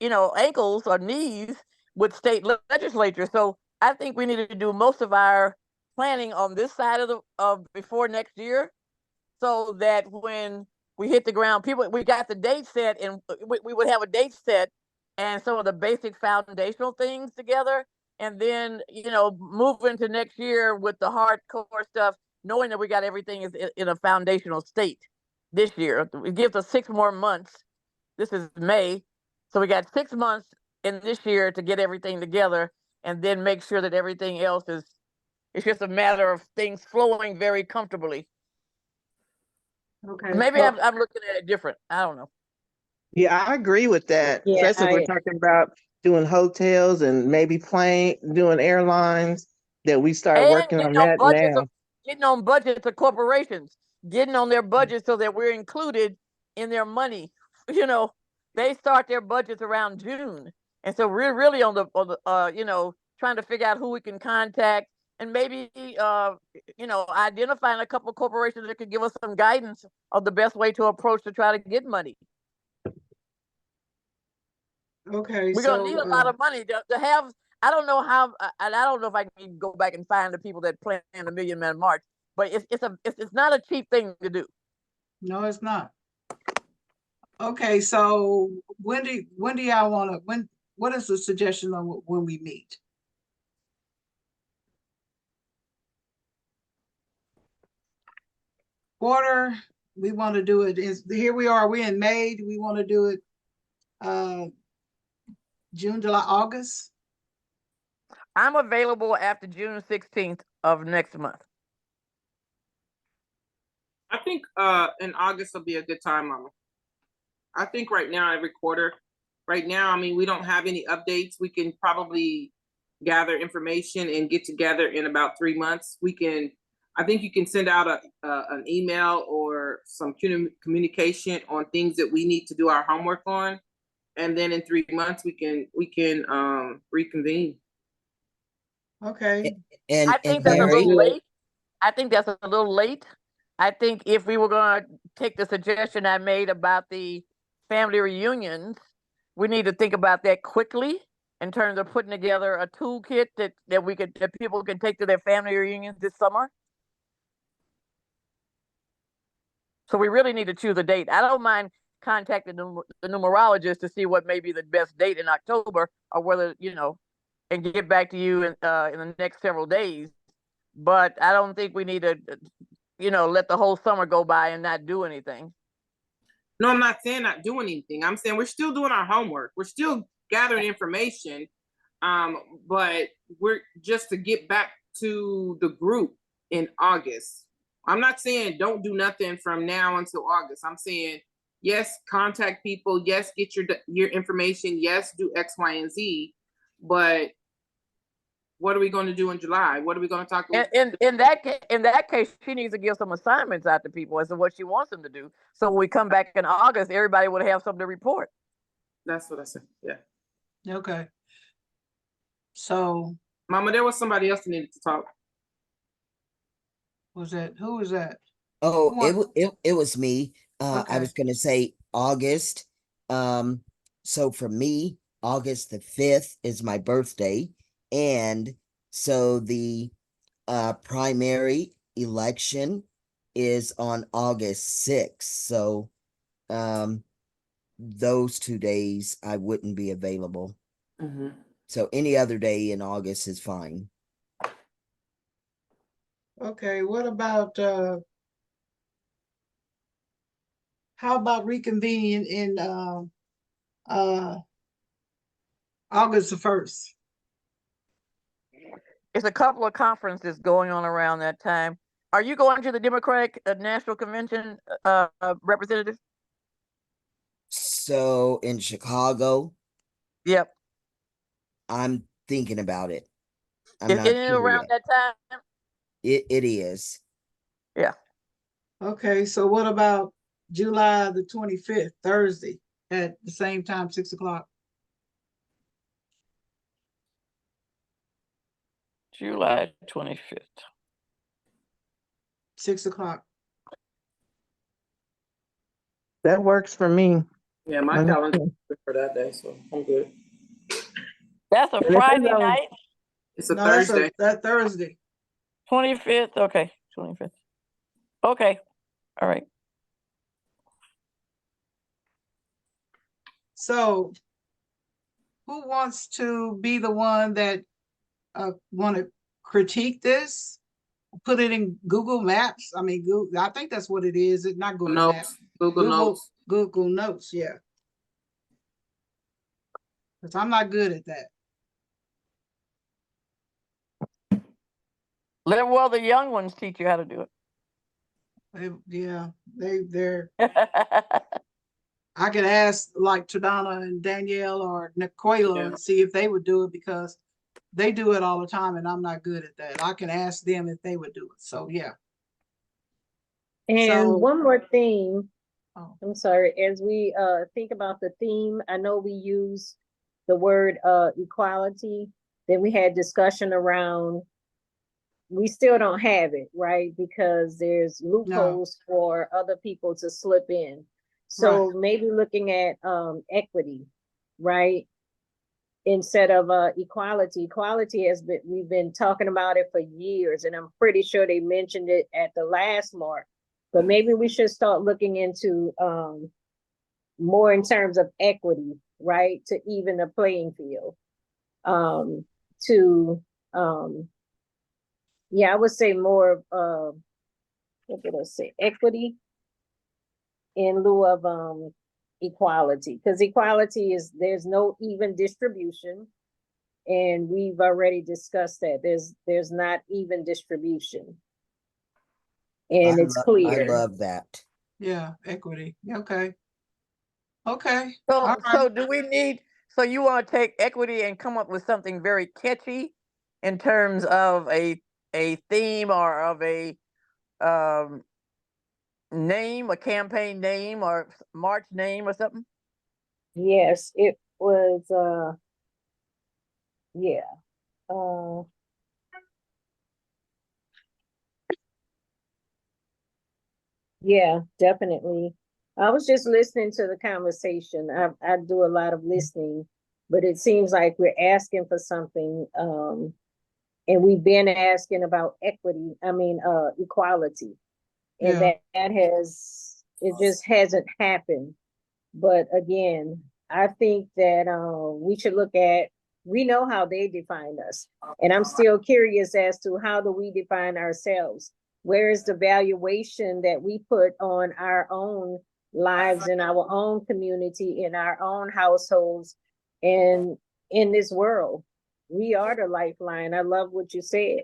ankles or knees with state legislature. So I think we need to do most of our planning on this side of before next year, so that when we hit the ground, we got the date set, and we would have a date set and some of the basic foundational things together. And then, move into next year with the hardcore stuff, knowing that we got everything is in a foundational state this year. It gives us 6 more months. This is May. So we got 6 months in this year to get everything together, and then make sure that everything else it's just a matter of things flowing very comfortably. Okay. Maybe I'm looking at it different. I don't know. Yeah, I agree with that. Yeah, Especially if we're talking about doing hotels and maybe doing airlines, that we start And working on that budgets now. getting on budgets of corporations, getting on their budget so that we're included in their money. You know, they start their budgets around June, and so we're really on the you know, trying to figure out who we can contact, and maybe you know, identifying a couple of corporations that could give us some guidance of the best way to approach to try to get money. Okay, We're gonna need a lot of money to have. I don't know how, and I don't know if I can go back and find the people that planned the Million Man March, but it's not a cheap thing to do. no, it's not. Okay, so when do y'all want to, what is the suggestion on when we meet? Quarter, we want to do it, here we are, we're in May, do we want to do it June, July, August? I'm available after June 16th of next month. I think in August will be a good time, Mama. I think right now, every quarter, right now, I mean, we don't have any updates. We can probably gather information and get together in about 3 months. I think you can send out an email or some communication on things that we need to do our homework on. And then in 3 months, we can reconvene. Okay, And I think and that's a Barry, little late. I think that's a little late. I think if we were going to take the suggestion I made about the family reunions, we need to think about that quickly in terms of putting together a toolkit that people can take to their family reunions this summer. So we really need to choose a date. I don't mind contacting the numerologist to see what may be the best date in October, or whether, you know, and get back to you in the next several days. But I don't think we need to, you know, let the whole summer go by and not do anything. No, I'm not saying not doing anything. I'm saying we're still doing our homework. We're still gathering information. But we're just to get back to the group in August. I'm not saying don't do nothing from now until August. I'm saying, yes, contact people. Yes, get your information. Yes, do X, Y, and Z. But what are we going to do in July? What are we going to talk about? In that case, she needs to give some assignments out to people as to what she wants them to do. So when we come back in August, everybody would have something to report. That's what I said. Yeah. okay. So, Mama, there was somebody else that needed to talk. who was that? oh, Who it was me. I Okay. was gonna say August. So for me, August the 5th is my birthday, and so the primary election is on August 6th. So those 2 days I wouldn't be available. So any other day in August is fine. Okay, what about how about reconvening in August the 1st? It's a couple of conferences going on around that time. Are you going to the Democratic National Convention, representative? So in Chicago, Yep. I'm thinking about it. I'm Isn't not it sure around yet. that time? It is. Yeah. Okay, so what about July the 25th, Thursday, at the same time, 6 o'clock? July 25th. 6 o'clock. That works for me. Yeah, my calendar for that day, so I'm good. That's a And if Friday it's on- night. It's a No, Thursday. that Thursday. 25th. Okay. 25th. Okay. All right. So who wants to be the one that want to critique this? Put it in Google Maps. I mean, Google, I think that's what it is. It's not Google Maps. Notes, Google Notes. Google Notes, yeah. Because I'm not good at that. Well, the young ones teach you how to do They're. it. I could ask like Tadana and Danielle or Nicola Yeah. and see if they would do it, because they do it all the time and I'm not good at that. I can ask them if they would do it. So yeah. And So- one more thing, Oh. I'm sorry, as we think about the theme, I know we use the word equality, then we had discussion around, we still don't have it, right? Because there's loopholes for other people to slip in. So maybe looking at equity, right? Instead of equality. Equality has been, we've been talking about it for years, and I'm pretty sure they mentioned it at the last mark. But maybe we should start looking into more in terms of equity, right? To even the playing field. Yeah, I would say more what did I say? Equity in lieu of equality, because equality is, there's no even distribution, and we've already discussed that there's not even distribution, and it's I clear. love that. Yeah, equity. Okay. Okay. So, All so right. do we need, so you want to take equity and come up with something very catchy in terms of a theme or of a name, a campaign name or March name or something? Yes, it was yeah. Yeah, definitely. I was just listening to the conversation. I do a lot of listening, but it seems like we're asking for something, and we've been asking about equity, equality. And Yeah. that has, it just hasn't happened. But again, I think that we should look at, we know how they define us. And I'm still curious as to how do we define ourselves? Where is the valuation that we put on our own lives, in our own community, in our own households, and in this world? We are the lifeline. I love what you said.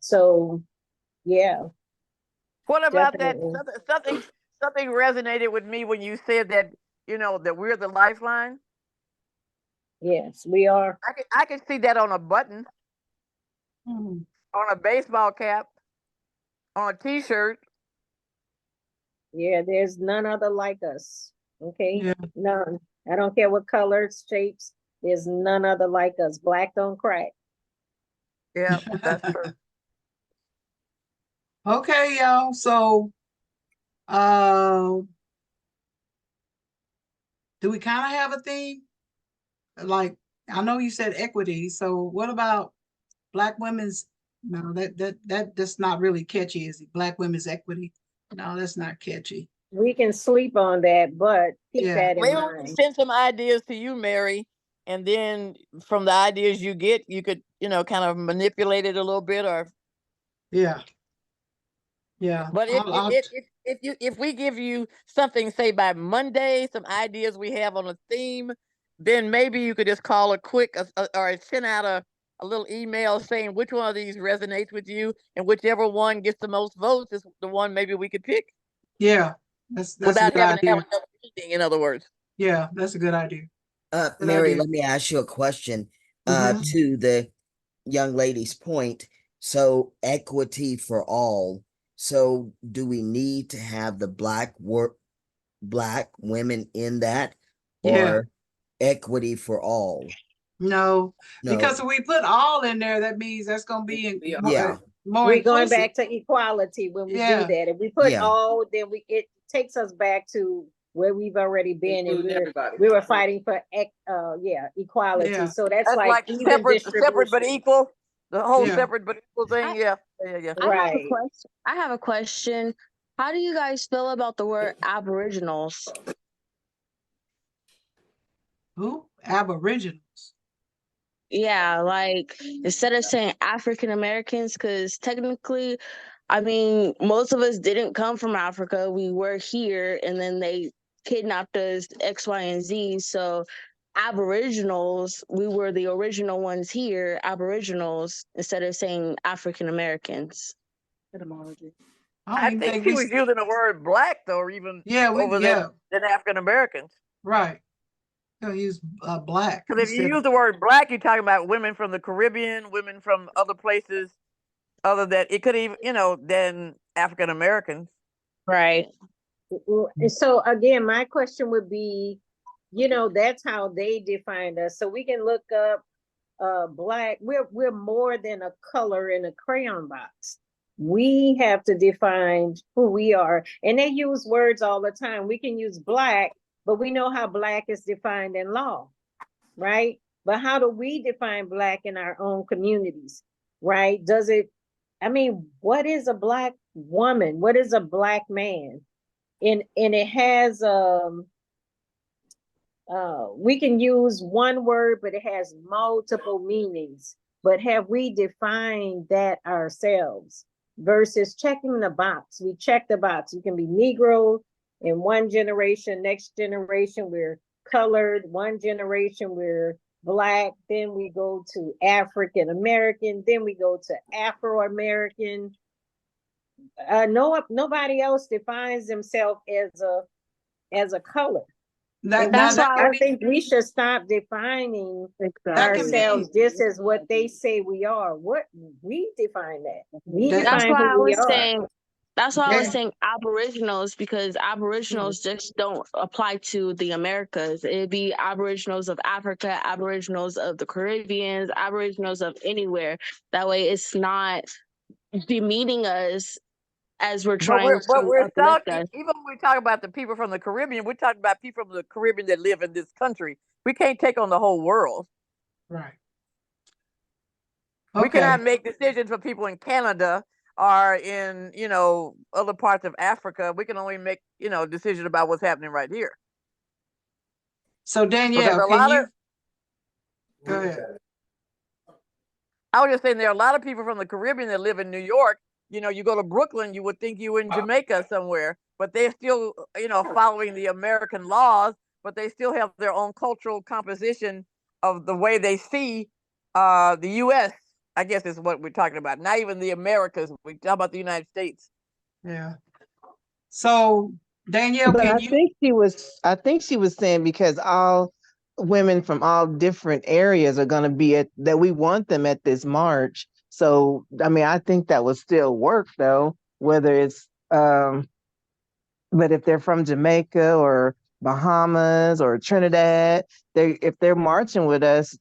So yeah. What about that? Definitely. Something resonated with me when you said that, that we're the lifeline. Yes, we are. I could see that on a button, Mhm. on a baseball cap, on a t-shirt. Yeah, there's none other like us. Okay, Yeah. none. I don't care what colors, shapes. There's none other like us. Black don't crack. Yeah, that's true. Okay, y'all. So, do we kind of have a theme? Like, I know you said equity. So, what about Black women's? No, that's not really catchy, is it? Black women's equity. No, that's not catchy. We can sleep on that, but keep Yeah. that in Maybe we can mind. send some ideas to you, Mary, and then from the ideas you get, you could, kind of manipulate it a little bit, or. Yeah. Yeah. But I'll- if we give you something, say by Monday, some ideas we have on a theme, then maybe you could just call a quick or send out a little email saying which one of these resonates with you, and whichever one gets the most votes is the one maybe we could pick yeah. That's a without good having to have idea. another meeting. In other words. Yeah, that's a good idea. Good Mary, idea. let me ask you a question. Mhm. To the young lady's point. So equity for all. So do we need to have the black women in that, Yeah. or equity for all? No, No. because if we put all in there, that means that's gonna be in, Yeah. more We're going inclusive. back to equality when we Yeah. do that. If we put Yeah. all, then it takes us back to where we've already been, and Including everybody. we were fighting for equality. Yeah. So that's That's like even separate but distribution. equal. The whole Yeah. separate but equal thing. I- Yeah. I have a Right. question. I have a question. How do you guys feel about the word aboriginals? Who? Aboriginals. Yeah, like instead of saying African Americans, because technically, I mean, most of us didn't come from Africa. We were here, and then they kidnapped us, X, Y, and Z. So, Aboriginals, we were the original ones here, Aboriginals, instead of saying African Americans. I I don't even think think she we. was using the word black though, or even Yeah, over there than African Americans. right. Gonna use black. Because if you instead use of- the word black, you're talking about women from the Caribbean, women from other places, other than it could even, than African Americans. Right. And so again, my question would be, that's how they defined us. So we can look up black. We're more than a color in a crayon box. We have to define who we are. And they use words all the time. We can use black, but we know how black is defined in law, right? But how do we define black in our own communities, right? What is a black woman? What is a black man? And it has we can use one word, but it has multiple meanings. But have we defined that ourselves versus checking the box? We check the box. You can be Negro in one generation, next generation we're colored, one generation we're Black, then we go to African American, then we go to Afro American. Nobody else defines themselves as a color. That's why I think we should stop defining ourselves just as what they say we are. What we define that. We That's define why I who we was are. saying. That's why I was Yeah. saying Aboriginals, because Aboriginals just don't apply to the Americas. It'd be Aboriginals of Africa, Aboriginals of the Caribbean, Aboriginals of anywhere. That way it's not demeaning us as we're trying But to we're uplift talking, us. even when we talk about the people from the Caribbean, we're talking about people from the Caribbean that live in this country. We can't take on the whole world. Right. We Okay. cannot make decisions for people in Canada or in, other parts of Africa. We can only make, decisions about what's happening right here. So Because Danielle, a can lot you of, go ahead? I was just saying there are a lot of people from the Caribbean that live in New York. You go to Brooklyn, you would think you were in Jamaica somewhere, but they're still, following the American laws, but they still have their own cultural composition of the way they see the U.S., I guess is what we're talking about. Not even the Americas. We talk about the United States. Yeah. So Danielle, But can I you think she was saying because all women from all different areas are going to be that we want them at this march. So, I mean, I think that would still work though, whether it's, but if they're from Jamaica or Bahamas or Trinidad, if they're marching with us,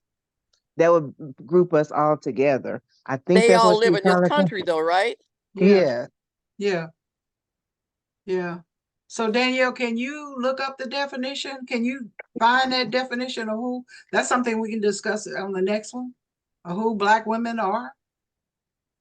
that would group us all together. I think They that's all what live she's in this trying to say. country though, right? Yeah. Yeah. Yeah. So Danielle, can you look up the definition? Can you find that definition of who? That's something we can discuss on the next one, of who Black women are.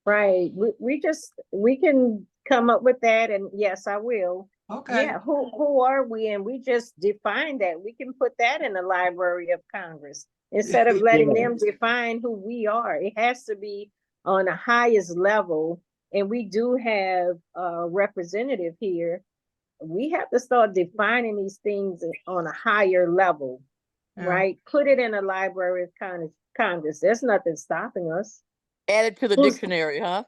Right. We can come up with that, and yes, I will. Okay. Yeah, who are we? And we just define that. We can put that in the Library of Congress instead of letting them define who we are. It has to be on the highest level. And we do have a representative here. We have to start defining these things on a higher level, Yeah. right? Put it in the Library of Congress. There's nothing stopping us. Add it to the Who's- dictionary, huh?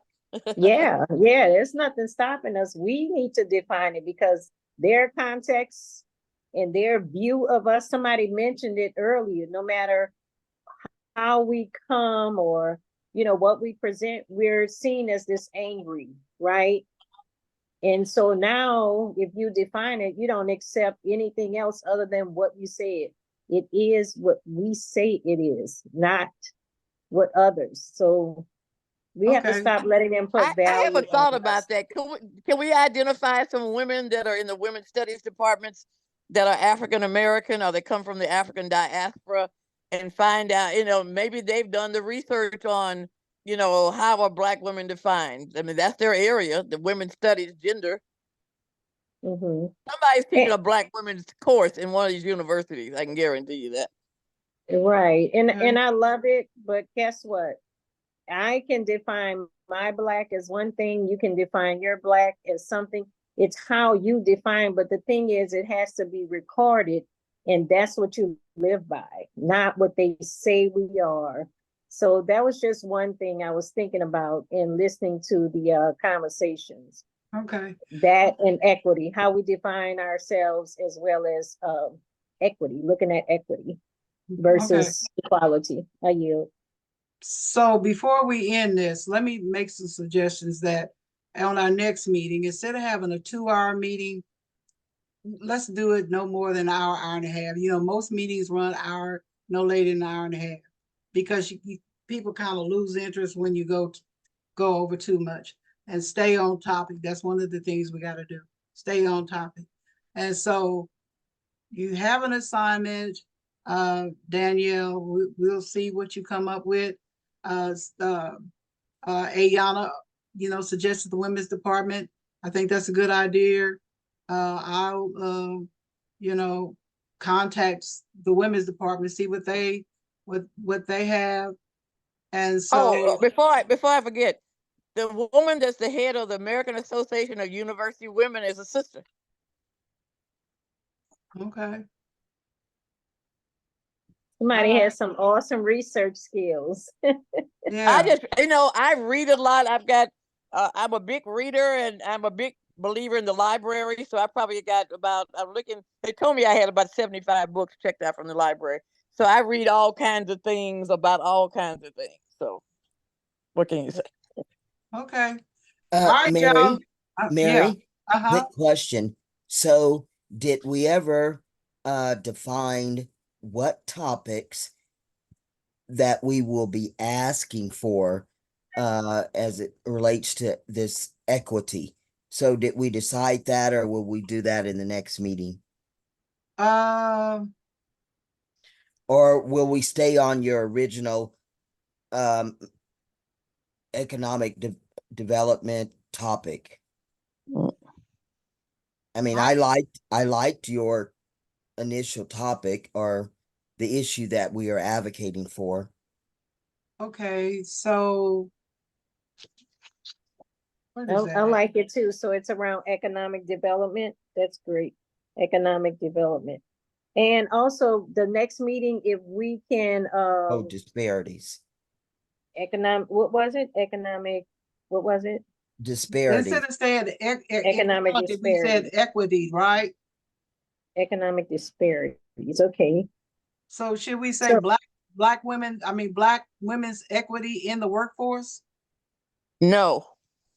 Yeah, there's nothing stopping us. We need to define it because their context and their view of us, somebody mentioned it earlier, no matter how we come or, what we present, we're seen as this angry, right? And so now if you define it, you don't accept anything else other than what you said. It is what we say it is, not what others. So we have to Okay. stop letting them put I value. haven't thought on about us. that. Can we identify some women that are in the women's studies departments that are African American or they come from the African diaspora and find out, maybe they've done the research on, how are Black women defined? I mean, that's their area, the women's studies gender. Mhm. Somebody's teaching a Black women's course in one of these universities. I can guarantee you that. Right. And Okay. I love it, but guess what? I can define my Black as one thing, you can define your Black as something. It's how you define, but the thing is, it has to be recorded, and that's what you live by, not what they say we are. So that was just one thing I was thinking about in listening to the conversations. Okay. That and equity, how we define ourselves as well as equity, looking at equity Okay. versus equality. I yield. So before we end this, let me make some suggestions that on our next meeting, instead of having a 2-hour meeting, let's do it no more than an hour, hour and a half. You know, most meetings run hour, no later than an hour and a half. Because people kind of lose interest when you go over too much, and stay on topic. That's one of the things we got to do. Stay on topic. And so you have an assignment, Danielle, we'll see what you come up with. Ayana, you know, suggested the women's department. I think that's a good idea. I'll, you know, contact the women's department, see what they have. And so, Before I forget, the woman that's the head of the American Association of University Women is a sister. okay. Somebody Alright. has some awesome research skills. Yeah. I just, you know, I read a lot. I've got, I'm a big reader and I'm a big believer in the library. So I probably got about, they told me I had about 75 books checked out from the library. So I read all kinds of things about all kinds of things. So what can you say? Okay. All right, Mary, y'all. Mary, Yeah. Uh-huh. quick question. So did we ever define what topics that we will be asking for as it relates to this equity? So did we decide that, or will we do that in the next meeting? Or will we stay on your original economic development topic? I mean, I liked your initial topic, or the issue that we are advocating for. Okay, so what is I that? like it too. So it's around economic development. That's great. Economic development. And also the next meeting, if we can, Oh, disparities. what was it? What was it? Disparities. Instead of saying Economic equality, we said disparity. equity, right? Economic disparities. Okay. So should we say So- black women's equity in the workforce? No.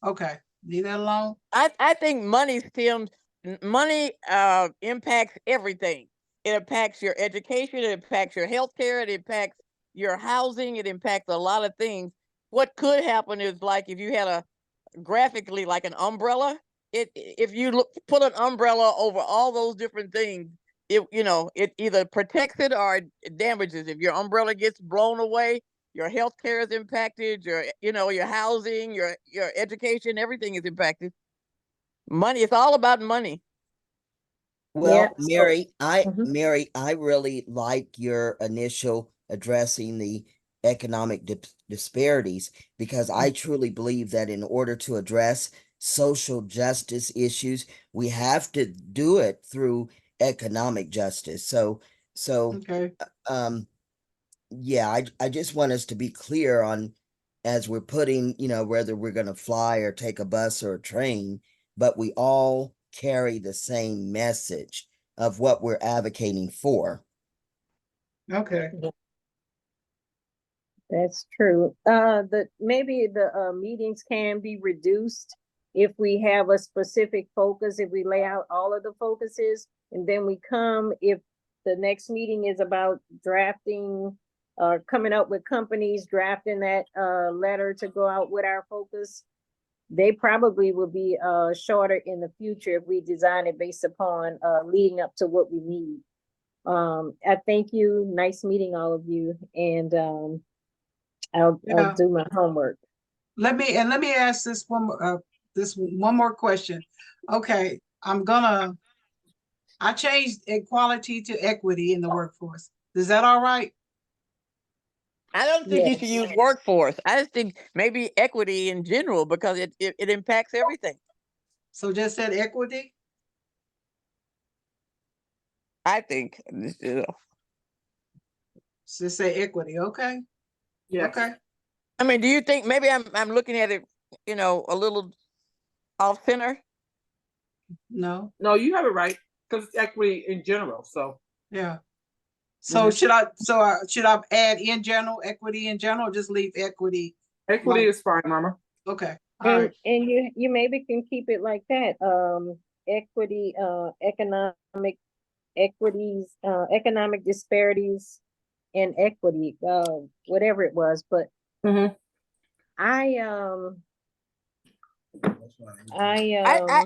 Okay, leave that alone. I think money impacts everything. It impacts your education, it impacts your healthcare, it impacts your housing, it impacts a lot of things. What could happen is, like, if you had graphically like an umbrella, if you put an umbrella over all those different things, it either protects it or it damages. If your umbrella gets blown away, your healthcare is impacted, your housing, your education, everything is impacted. Money, it's all about money. Well, Yeah, so- Mary, I really like your initial addressing the economic disparities, because I truly believe that in order to address social justice issues, we have to do it through economic justice. So Okay, yeah, I just want us to be clear on, as we're putting, whether we're going to fly or take a bus or a train, but we all carry the same message of what we're advocating for. okay. That's true. Maybe the meetings can be reduced if we have a specific focus, if we lay out all of the focuses, and then we come, if the next meeting is about drafting, coming up with companies, drafting that letter to go out with our focus, they probably will be shorter in the future if we design it based upon leading up to what we need. I thank you. Nice meeting all of you, and I'll do my homework. Let me ask this one more question. Okay, I changed equality to equity in the workforce. Is that all right? I don't think you should use workforce. I just think maybe equity in general, because it impacts everything. So just said equity? I think, Just say equity, okay? Yeah. Okay. I mean, do you think maybe I'm looking at it, a little off center? No. No, you have it right, because it's equity in general, so. Yeah. So Mhm. should I add in general, equity in general, or just leave equity? Equity Like- is fine, Mama. Okay, all right. And you maybe can keep it like that, equity, economic disparities and equity, whatever it was, but Mhm. I,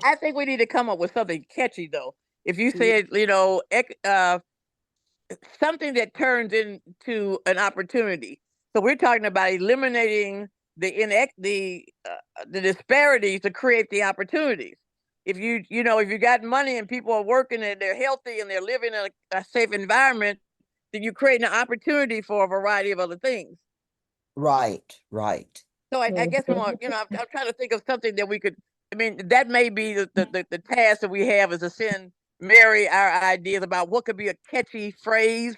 I think we need to come up with something catchy though. If you said, something that turns into an opportunity. So we're talking about eliminating the disparities to create the opportunities. If if you got money and people are working and they're healthy and they're living in a safe environment, then you create an opportunity for a variety of other things. Right, right. So I guess I'm trying to think of something that we could. I mean, that may be the task that we have is to send Mary our ideas about what could be a catchy phrase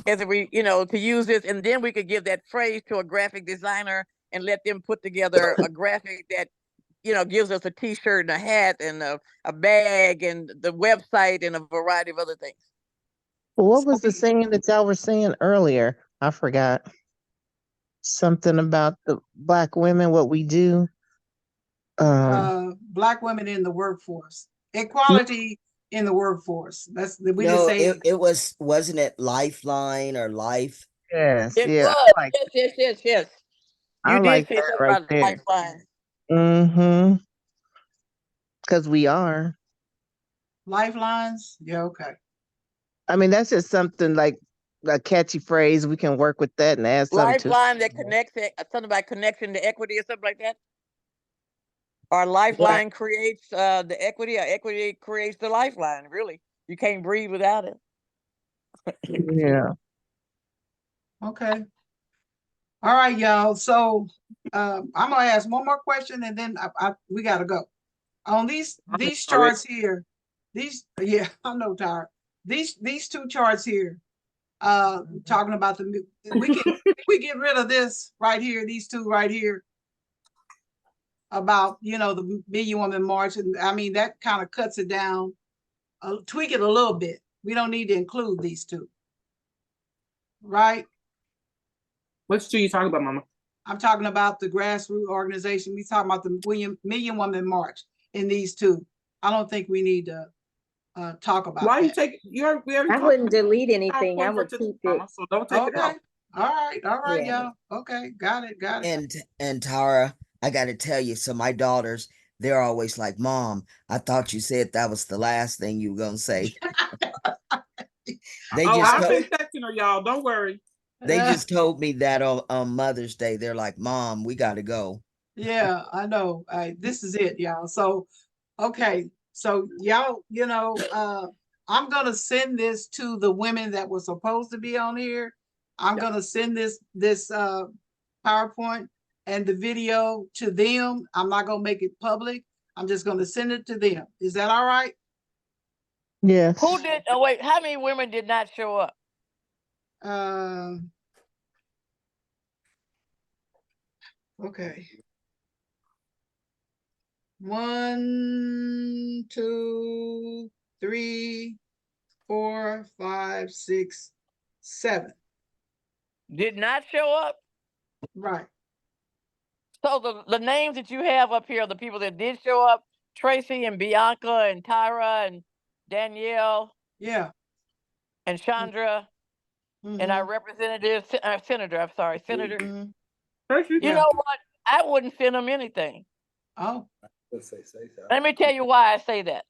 as we, to use this, and then we could give that phrase to a graphic designer and let them put together a graphic that, gives us a T-shirt and a hat and a bag and the website and a variety of other things. What was the saying that y'all were saying earlier? I forgot. Something about the Black women, what we do. Black women in the workforce, equality in the workforce. We just No, say, wasn't it Lifeline or Life? Yes, It yeah. was. Like, Yes. I You did like say that something right about there. Lifeline. Mm-hmm. Because we are. lifelines. Yeah, okay. I mean, that's just something like a catchy phrase. We can work with that and add something to it. Lifeline that connects it, something about connection to equity or something like that. Or Lifeline creates the equity, or equity creates the lifeline. Really, you can't breathe without it. Yeah. Okay. All right, y'all. So I'm gonna ask one more question and then we gotta go. On these charts here, yeah, I'm no tired. These two charts here, talking about we get rid of this right here, these two right here, about the Million Woman March, and I mean that kind of cuts it down, tweak it a little bit. We don't need to include these two, right? Which two you talking about, Mama? I'm talking about the grassroots organization. We talking about the Million Woman March in these two. I don't think we need to talk about Why you that. take we already I wouldn't delete anything. I would keep it. Mama, so don't take it Okay. out. All right, Yeah. y'all. Okay, got it. And Tara, I got to tell you, so my daughters, they're always like, "Mom, I thought you said that was the last thing you were gonna say." They just I've told, been texting her, y'all. Don't worry. they just told me that on Mother's Day. They're like, "Mom, we got to go." Yeah, I know. This is it, y'all. So, okay. So y'all, I'm gonna send this to the women that were supposed to be on here. I'm gonna send this PowerPoint and the video to them. I'm not gonna make it public. I'm just gonna send it to them. Is that all right? Yes. Who did? Oh wait, how many women did not show up? Okay. 1, 2, 3, 4, 5, 6, 7. Did not show up. Right. So the names that you have up here are the people that did show up: Tracy and Bianca and Tyra and Danielle Yeah. and Chandra and our representative, senator. I'm sorry, senator. Mhm. You Yeah. know what? I wouldn't send them anything. Oh, Let me tell you why I say that.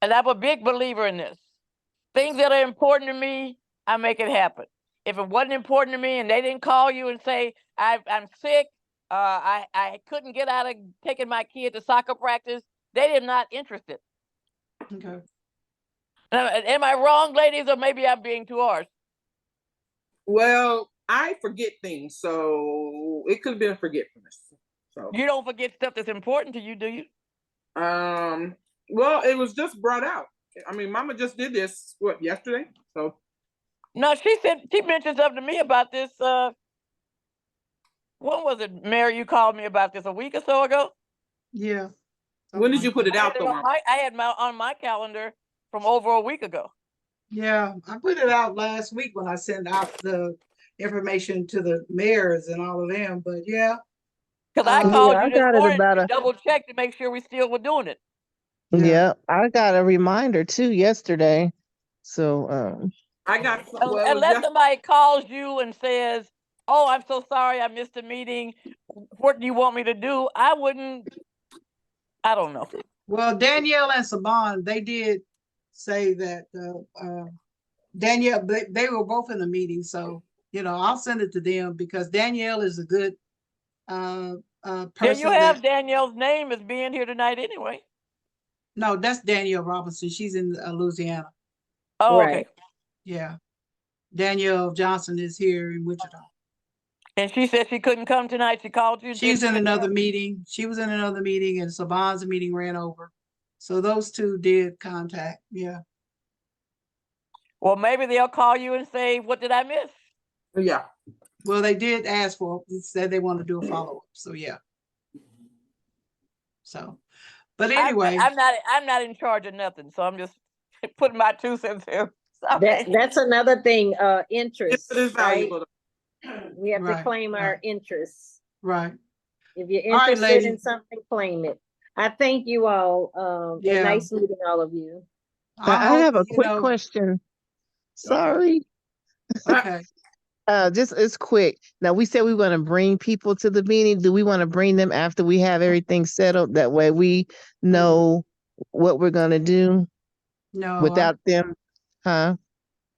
And I'm a big believer in this. Things that are important to me, I make it happen. If it wasn't important to me and they didn't call you and say, I'm sick, I couldn't get out of taking my kid to soccer practice, they are not interested. okay. Am I wrong, ladies, or maybe I'm being too harsh? Well, I forget things, so it could have been forgetfulness. So You don't forget stuff that's important to you, do you? well, it was just brought out. I mean, Mama just did this yesterday. So No, she mentioned something to me about this. When was it, Mary? You called me about this a week or so ago. Yeah. when did you put it I out had, though, Mama? on my calendar from over a week ago. Yeah, I put it out last week when I sent out the information to the mayors and all of them, but yeah. Cause I Uh, called Yeah, I you this got it morning about to a, double check to make sure we still were doing it. yeah, I got a reminder too yesterday. So, I got, well, it was Unless just, somebody calls you and says, "Oh, I'm so sorry, I missed a meeting. What do you want me to do?" I wouldn't. I don't know. Well, Danielle and Saban, they did say that, Danielle, they were both in the meeting, so, you know, I'll send it to them because Danielle is a good, Yeah, you person have that, Danielle's name as being here tonight anyway. no, that's Danielle Robinson. She's in Louisiana. Oh, Right. okay. Yeah. Danielle Johnson is here in Wichita. And she said she couldn't come tonight. She called you and said She's she in couldn't another come. meeting. She was in another meeting and Saban's meeting ran over. So those two did contact, yeah. Well, maybe they'll call you and say, "What did I miss?" yeah. Well, they did ask for, said they want to do a follow-up, so yeah. So, but anyway, I'm not in charge of nothing, so I'm just putting my 2 cents in. Sorry. That's another thing, interest, It is right? valuable. We have to Right, claim our right. interests. right. If you're All right, interested in lady. something, claim it. I thank you all, and Yeah. nice meeting all of you. I hope, have a you quick know, question. Sorry. okay. Just it's quick. Now we said we want to bring people to the meeting. Do we want to bring them after we have everything settled? That way we know what we're gonna do No, without them, huh?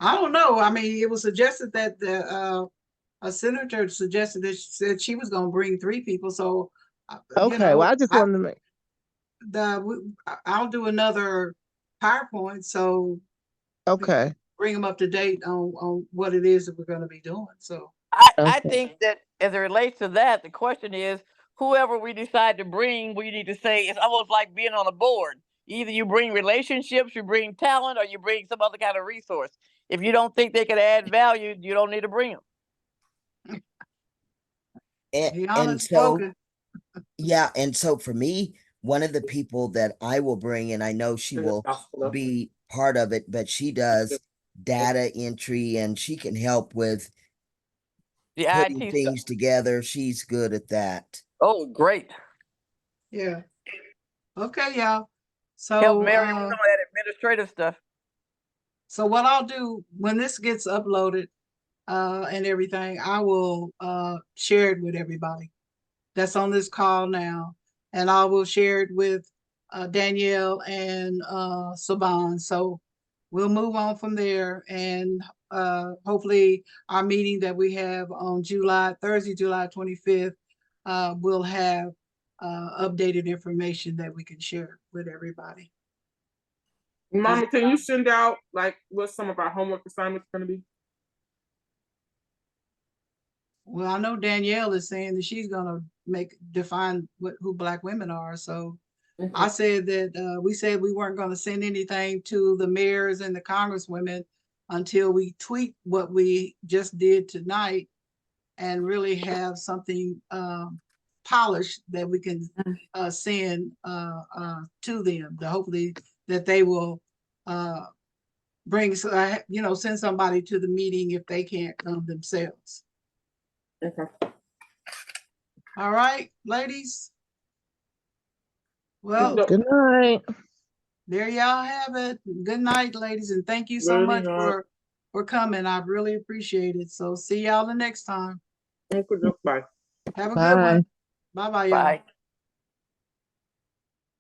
I don't know. I mean, it was suggested that a senator suggested that she said she was gonna bring 3 people, so, you Okay, well know, I just wanted to make, I'll do another PowerPoint, so we can okay, bring them up to date on what it is that we're gonna be doing, so. I okay, think that as it relates to that, the question is whoever we decide to bring, we need to say it's almost like being on a board. Either you bring relationships, you bring talent, or you bring some other kind of resource. If you don't think they could add value, you don't need to bring them. Be And honest so, spoken. yeah, and so for me, one of the people that I will bring, and I know she will be part of it, but she does data entry and she can help with The putting IT stuff. things together. She's good at that. Oh, great. Yeah. Okay, y'all. Help So, Mary with some of that administrative stuff. so what I'll do when this gets uploaded, and everything, I will, share it with everybody that's on this call now. And I will share it with, Danielle and, Saban. So we'll move on from there and, hopefully our meeting that we have on Thursday, July 25th, we'll have, updated information that we can share with everybody. Mama, can you send out like what some of our homework assignments gonna be? Well, I know Danielle is saying that she's gonna define who Black women are, so I said that, we said we weren't gonna send anything to the mayors and the congresswomen until we tweak what we just did tonight and really have something, polished that we can, send, to them, to hopefully that they will, bring, you know, send somebody to the meeting if they can't come themselves. Okay. All right, ladies. Well, good night. there y'all have it. Good night, ladies, and thank you so Good much night. for coming. I really appreciate it. So see y'all the next time. Bye. Have a good Bye. one. Bye-bye, y'all. Bye.